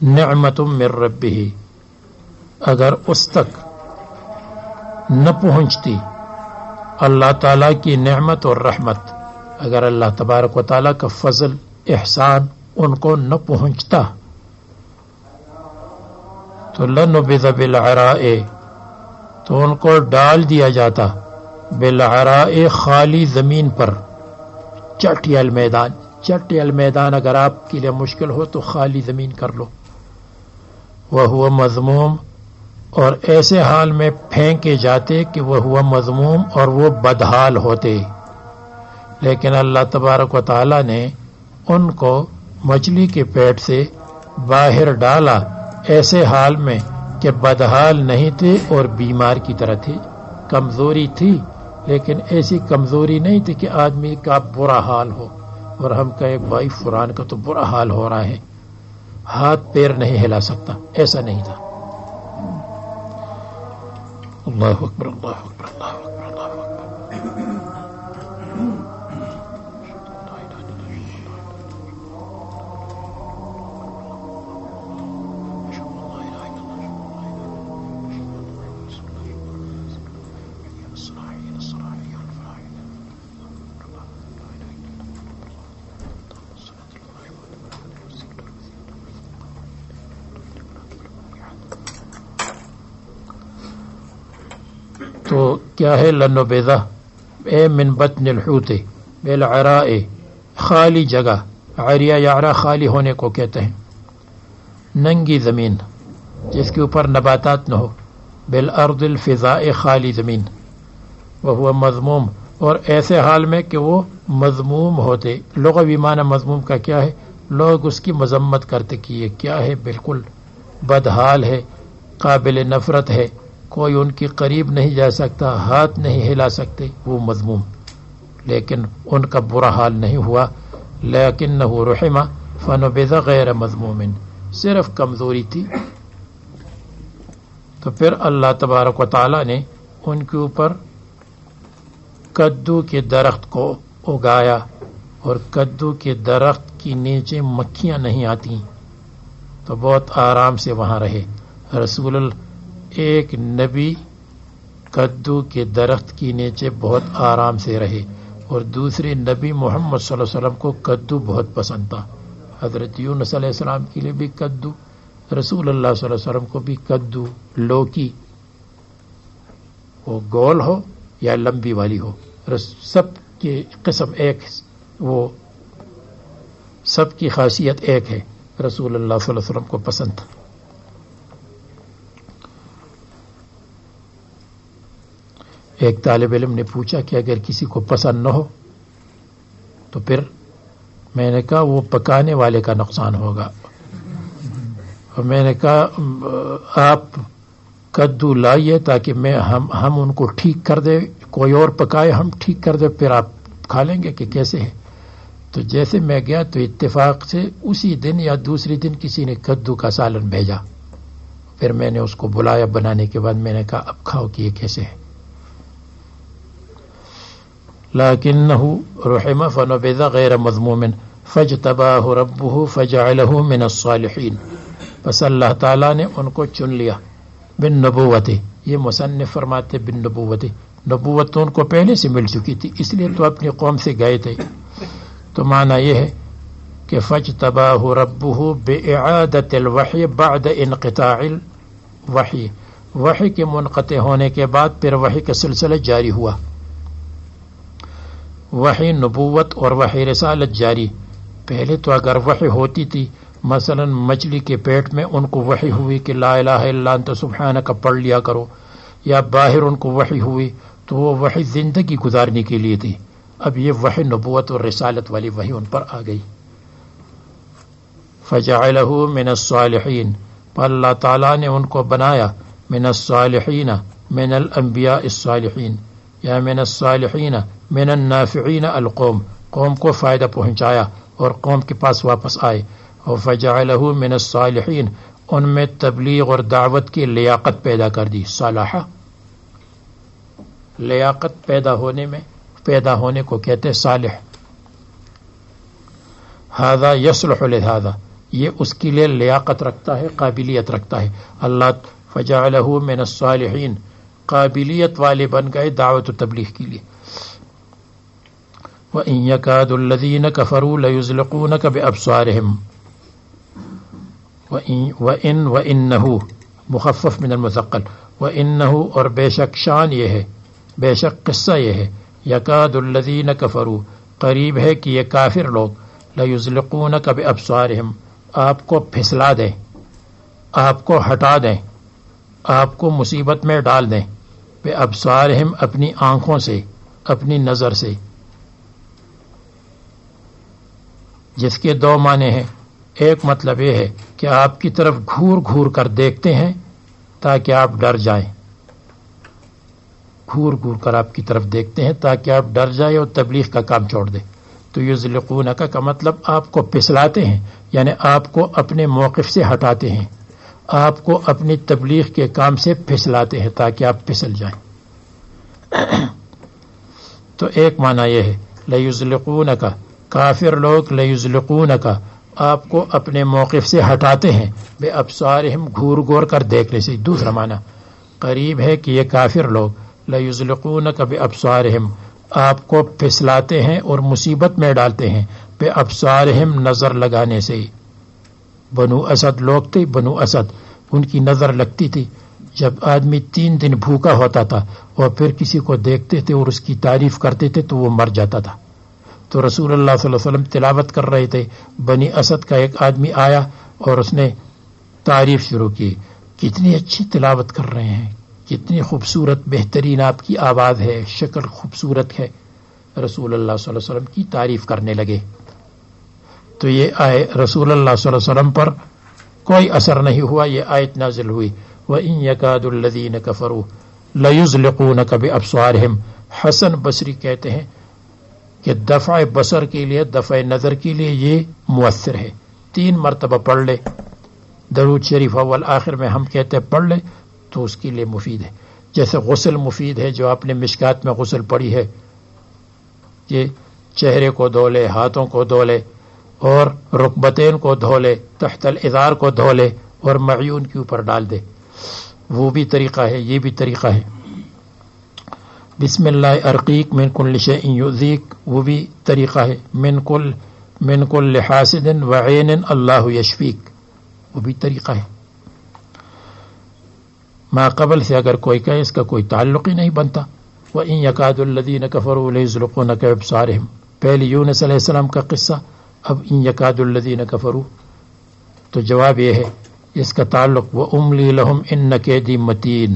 نعمت من ربہ، اگر اس تک نہ پہنچتی اللہ تعالیٰ کی نعمت اور رحمت، اگر اللہ تبارک و تعالیٰ کا فضل احسان ان کو نہ پہنچتا تو لنبذ بالعراء، تو ان کو ڈال دیا جاتا بالعراء، خالی زمین پر، چٹی المیدان، چٹی المیدان اگر آپ کے لیے مشکل ہو تو خالی زمین کر لو، وہو مذموم، اور ایسے حال میں پھینکے جاتے کہ وہ مذموم اور وہ بدحال ہوتے، لیکن اللہ تبارک و تعالیٰ نے ان کو مچھلی کے پیٹ سے باہر ڈالا ایسے حال میں کہ بدحال نہیں تھے اور بیمار کی طرح تھے، کمزوری تھی لیکن ایسی کمزوری نہیں تھی کہ آدمی کا برا حال ہو اور ہم کہیں بھائی فلان کا تو برا حال ہو رہا ہے، ہاتھ پیر نہیں ہلا سکتا، ایسا نہیں تھا۔ اللہ اکبر اللہ اکبر اللہ اکبر اللہ اکبر۔ تو کیا ہے لنبذہ، اے من بطن الحوت بالعراء، خالی جگہ، عریہ یعرا خالی ہونے کو کہتے ہیں، ننگی زمین جس کے اوپر نباتات نہ ہو، بالارض الفضاء، خالی زمین، وہو مذموم، اور ایسے حال میں کہ وہ مذموم ہوتے۔ لغوی معنی مذموم کا کیا ہے؟ لوگ اس کی مذمت کرتے کہ یہ کیا ہے، بالکل بدحال ہے، قابل نفرت ہے، کوئی ان کے قریب نہیں جا سکتا، ہاتھ نہیں ہلا سکتے، وہ مذموم، لیکن ان کا برا حال نہیں ہوا، لیکنہ رحم فنبذ غیر مذموم، صرف کمزوری تھی، تو پھر اللہ تبارک و تعالیٰ نے ان کے اوپر کدو کے درخت کو اگایا، اور کدو کے درخت کی نیچے مکھیاں نہیں آتی، تو بہت آرام سے وہاں رہے۔ رسول ایک نبی کدو کے درخت کی نیچے بہت آرام سے رہے، اور دوسرے نبی محمد صلی اللہ علیہ وسلم کو کدو بہت پسند تھا، حضرت یونس علیہ السلام کے لیے بھی کدو، رسول اللہ صلی اللہ علیہ وسلم کو بھی کدو، لوکی، وہ گول ہو یا لمبی والی ہو، سب کی قسم ایک، وہ سب کی خاصیت ایک ہے، رسول اللہ صلی اللہ علیہ وسلم کو پسند تھا. ایک طالب علم نے پوچھا کہ اگر کسی کو پسند نہ ہو تو پھر میں نے کہا وہ پکانے والے کا نقصان ہوگا. اور میں نے کہا آپ کدو لائیے تاکہ ہم ان کو ٹھیک کر دے, کوئی اور پکائے ہم ٹھیک کر دے, پھر آپ کھا لیں گے کہ کیسے ہے. تو جیسے میں گیا تو اتفاق سے اسی دن یا دوسری دن کسی نے کدو کا سالن بھیجا. پھر میں نے اس کو بلایا بنانے کے بعد میں نے کہا اب کھاؤ کہ یہ کیسے ہے. لَكِنَّهُ رُحِمَ فَنُبِذَ غَيْرَ مَذْمُومٍ فَاجْتَبَاهُ رَبُّهُ فَجَعَلَهُ مِنَ الصَّالِحِينَ. بس اللہ تعالیٰ نے ان کو چن لیا بالنبوت. یہ مصنف فرماتے بالنبوت, نبوت تو ان کو پہلے سے مل چکی تھی, اس لیے تو اپنی قوم سے گئے تھے. تو معنی یہ ہے کہ فَاجْتَبَاهُ رَبُّهُ بِإِعَادَةِ الْوَحْيِ بَعْدَ انْقِطَاعِ الْوَحْيِ. وحی کے منقطع ہونے کے بعد پھر وحی کا سلسلہ جاری ہوا. وحی نبوت اور وحی رسالت جاری. پہلے تو اگر وحی ہوتی تھی, مثلا مچھلی کے پیٹ میں ان کو وحی ہوئی کہ لا الہ الا انت سبحانک پڑھ لیا کرو, یا باہر ان کو وحی ہوئی, تو وہ وحی زندگی گزارنے کے لیے تھی. اب یہ وحی نبوت اور رسالت والی وحی ان پر آ گئی. فجعلہ من الصالحین, پر اللہ تعالیٰ نے ان کو بنایا من الصالحین, من الانبیاء الصالحین, یا من الصالحین من النافعین القوم, قوم کو فائدہ پہنچایا اور قوم کے پاس واپس آئے. اور فجعلہ من الصالحین, ان میں تبلیغ اور دعوت کی لیاقت پیدا کر دی. صالحہ لیاقت پیدا ہونے کو کہتے صالح. ھذا یصلح لہذا, یہ اس کے لیے لیاقت رکھتا ہے, قابلیت رکھتا ہے. اللہ فجعلہ من الصالحین, قابلیت والے بن گئے دعوت و تبلیغ کے لیے. وَإِن يَكَادُ الَّذِينَ كَفَرُوا لَيُزْلِقُونَكَ بِأَبْصَارِهِمْ. وَإِنَّهُ مخفف من المثقل, وَإِنَّهُ اور بے شک شان یہ ہے, بے شک قصہ یہ ہے, يَكَادُ الَّذِينَ كَفَرُوا قریب ہے کہ یہ کافر لوگ لَيُزْلِقُونَكَ بِأَبْصَارِهِمْ آپ کو پھسلا دیں, آپ کو ہٹا دیں, آپ کو مصیبت میں ڈال دیں. بِأَبْصَارِهِمْ اپنی آنکھوں سے, اپنی نظر سے, جس کے دو معنی ہیں. ایک مطلب یہ ہے کہ آپ کی طرف گھور گھور کر دیکھتے ہیں تاکہ آپ ڈر جائیں, گھور گھور کر آپ کی طرف دیکھتے ہیں تاکہ آپ ڈر جائیں اور تبلیغ کا کام چھوڑ دیں. تو یزلقونک کا مطلب آپ کو پھسلاتے ہیں, یعنی آپ کو اپنے موقف سے ہٹاتے ہیں, آپ کو اپنی تبلیغ کے کام سے پھسلاتے ہیں تاکہ آپ پھسل جائیں. تو ایک معنی یہ ہے لیزلقونک, کافر لوگ لیزلقونک آپ کو اپنے موقف سے ہٹاتے ہیں, بے ابصارہم گھور گھور کر دیکھنے سے. دوسرا معنی قریب ہے کہ یہ کافر لوگ لیزلقونک بے ابصارہم آپ کو پھسلاتے ہیں اور مصیبت میں ڈالتے ہیں, بے ابصارہم نظر لگانے سے. بنو اسد لوگ تھے, بنو اسد ان کی نظر لگتی تھی. جب آدمی 3 دن بھوکا ہوتا تھا اور پھر کسی کو دیکھتے تھے اور اس کی تعریف کرتے تھے تو وہ مر جاتا تھا. تو رسول اللہ صلی اللہ علیہ وسلم تلاوت کر رہے تھے, بنی اسد کا ایک آدمی آیا اور اس نے تعریف شروع کی, کتنی اچھی تلاوت کر رہے ہیں, کتنی خوبصورت بہترین آپ کی آواز ہے, شکل خوبصورت ہے. رسول اللہ صلی اللہ علیہ وسلم کی تعریف کرنے لگے. تو یہ آئے رسول اللہ صلی اللہ علیہ وسلم پر کوئی اثر نہیں ہوا, یہ آیت نازل ہوئی وَإِن يَكَادُ الَّذِينَ كَفَرُوا لَيُزْلِقُونَكَ بِأَبْصَارِهِمْ. حسن بصری کہتے ہیں کہ دفع بصر کے لیے, دفع نظر کے لیے یہ مؤثر ہے. 3 مرتبہ پڑھ لے, درود شریف اول آخر میں ہم کہتے ہیں پڑھ لے تو اس کے لیے مفید ہے. جیسے غسل مفید ہے, جو آپ نے مشکات میں غسل پڑھی ہے, یہ چہرے کو دھو لے, ہاتھوں کو دھو لے, اور رکبتین کو دھو لے, تحت الازار کو دھو لے اور معیون کے اوپر ڈال دے. وہ بھی طریقہ ہے, یہ بھی طریقہ ہے. بسم اللہ ارقیق من کل شیء یؤذیک, وہ بھی طریقہ ہے. من کل حاسد وعین اللہ یشفیک, وہ بھی طریقہ ہے. ما قبل سے اگر کوئی کہے اس کا کوئی تعلق ہی نہیں بنتا. وَإِن يَكَادُ الَّذِينَ كَفَرُوا لَيُزْلِقُونَكَ بِأَبْصَارِهِمْ, پہلے یونس علیہ السلام کا قصہ, اب ان یکاد الذین کفروا تو جواب یہ ہے اس کا تعلق وہ املی لہم ان کیدی متین،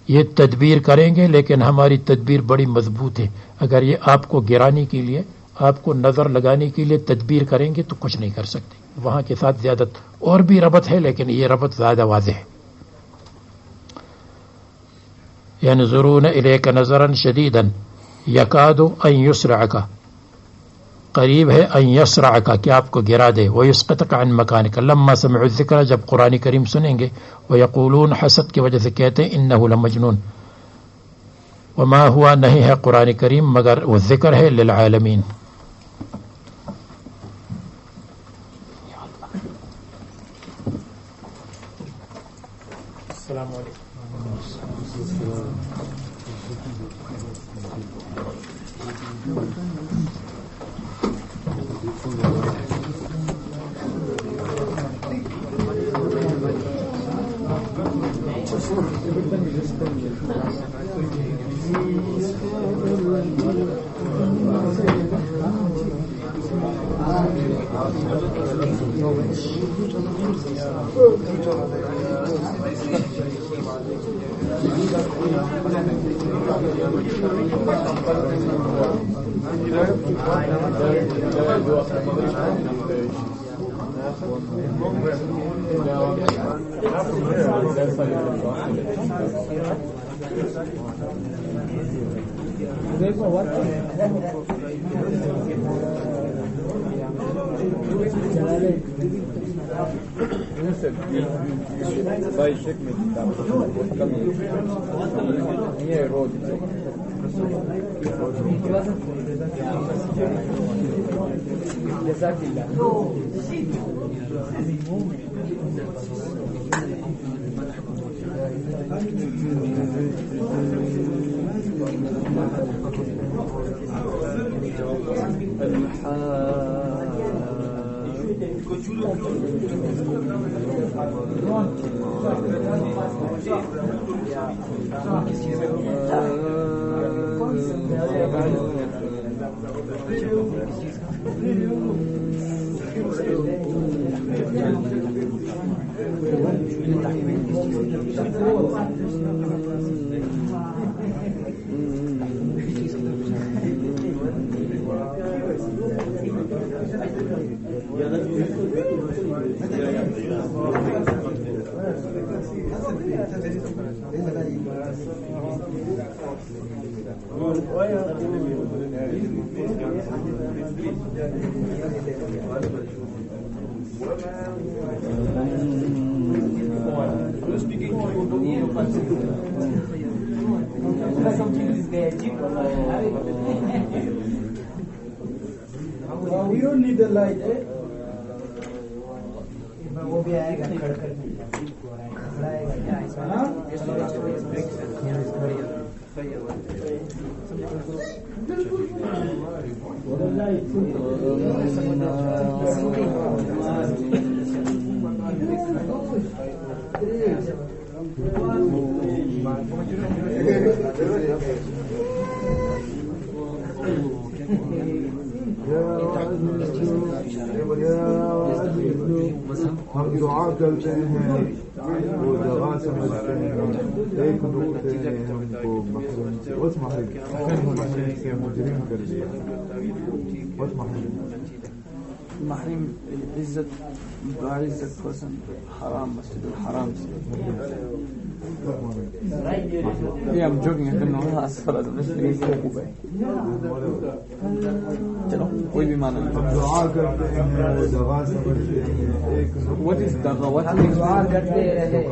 یہ تدبیر کریں گے لیکن ہماری تدبیر بڑی مضبوط ہے. اگر یہ آپ کو گرانے کے لیے، آپ کو نظر لگانے کے لیے تدبیر کریں گے تو کچھ نہیں کر سکتے. وہاں کے ساتھ زیادہ اور بھی ربط ہے لیکن یہ ربط زیادہ واضح ہے. ینظرون الیک نظرا شدیدا یکاد ان یسرعک، قریب ہے ان یسرعک کہ آپ کو گرا دے. ویسقطک عن مکانک لما سمعوا الذکر، جب قرآن کریم سنیں گے. ویقولون، حسد کی وجہ سے کہتے ہیں انہ لمجنون. وما ہوا، نہیں ہے قرآن کریم مگر وہ ذکر ہے للعالمین. السلام علیکم. We don't need the light, eh? وہ بھی آئے گا کھڑ کر ہم دعا کرتے ہیں وہ دعا سمجھتے ہیں ایک نقطے نے ہم کو محرم سے اس محرم سے مجرم کر دیا. اس محرم عزت باعزت پسند حرام مسجد الحرام سے. Yeah, I'm joking. I don't know as far as I'm listening to you. چلو کوئی بھی معنی نہیں. دعا کرتے ہیں وہ دعا سمجھتے ہیں ایک. What is دعا؟ What is دعا کرتے رہے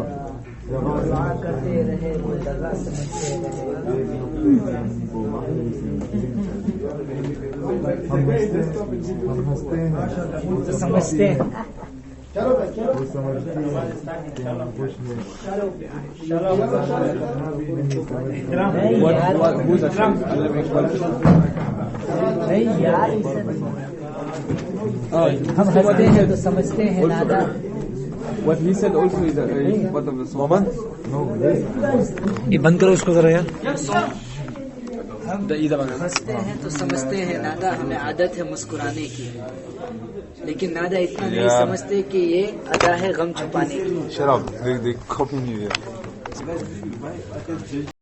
دعا کرتے رہے وہ دعا سمجھتے رہے. ہم ہنستے ہیں سمجھتے ہیں. وہ سمجھتے ہیں کہ ہم خوش ہیں. نہیں یار ہم ہنستے ہیں تو سمجھتے ہیں دادا. What he said also is part of the moment. یہ بند کرو اس کو ذرا یار. ہنستے ہیں تو سمجھتے ہیں نادا ہمیں عادت ہے مسکرانے کی، لیکن نادا اتنا نہیں سمجھتے کہ یہ ادا ہے غم چھپانے کی. Shut up. They copy me there.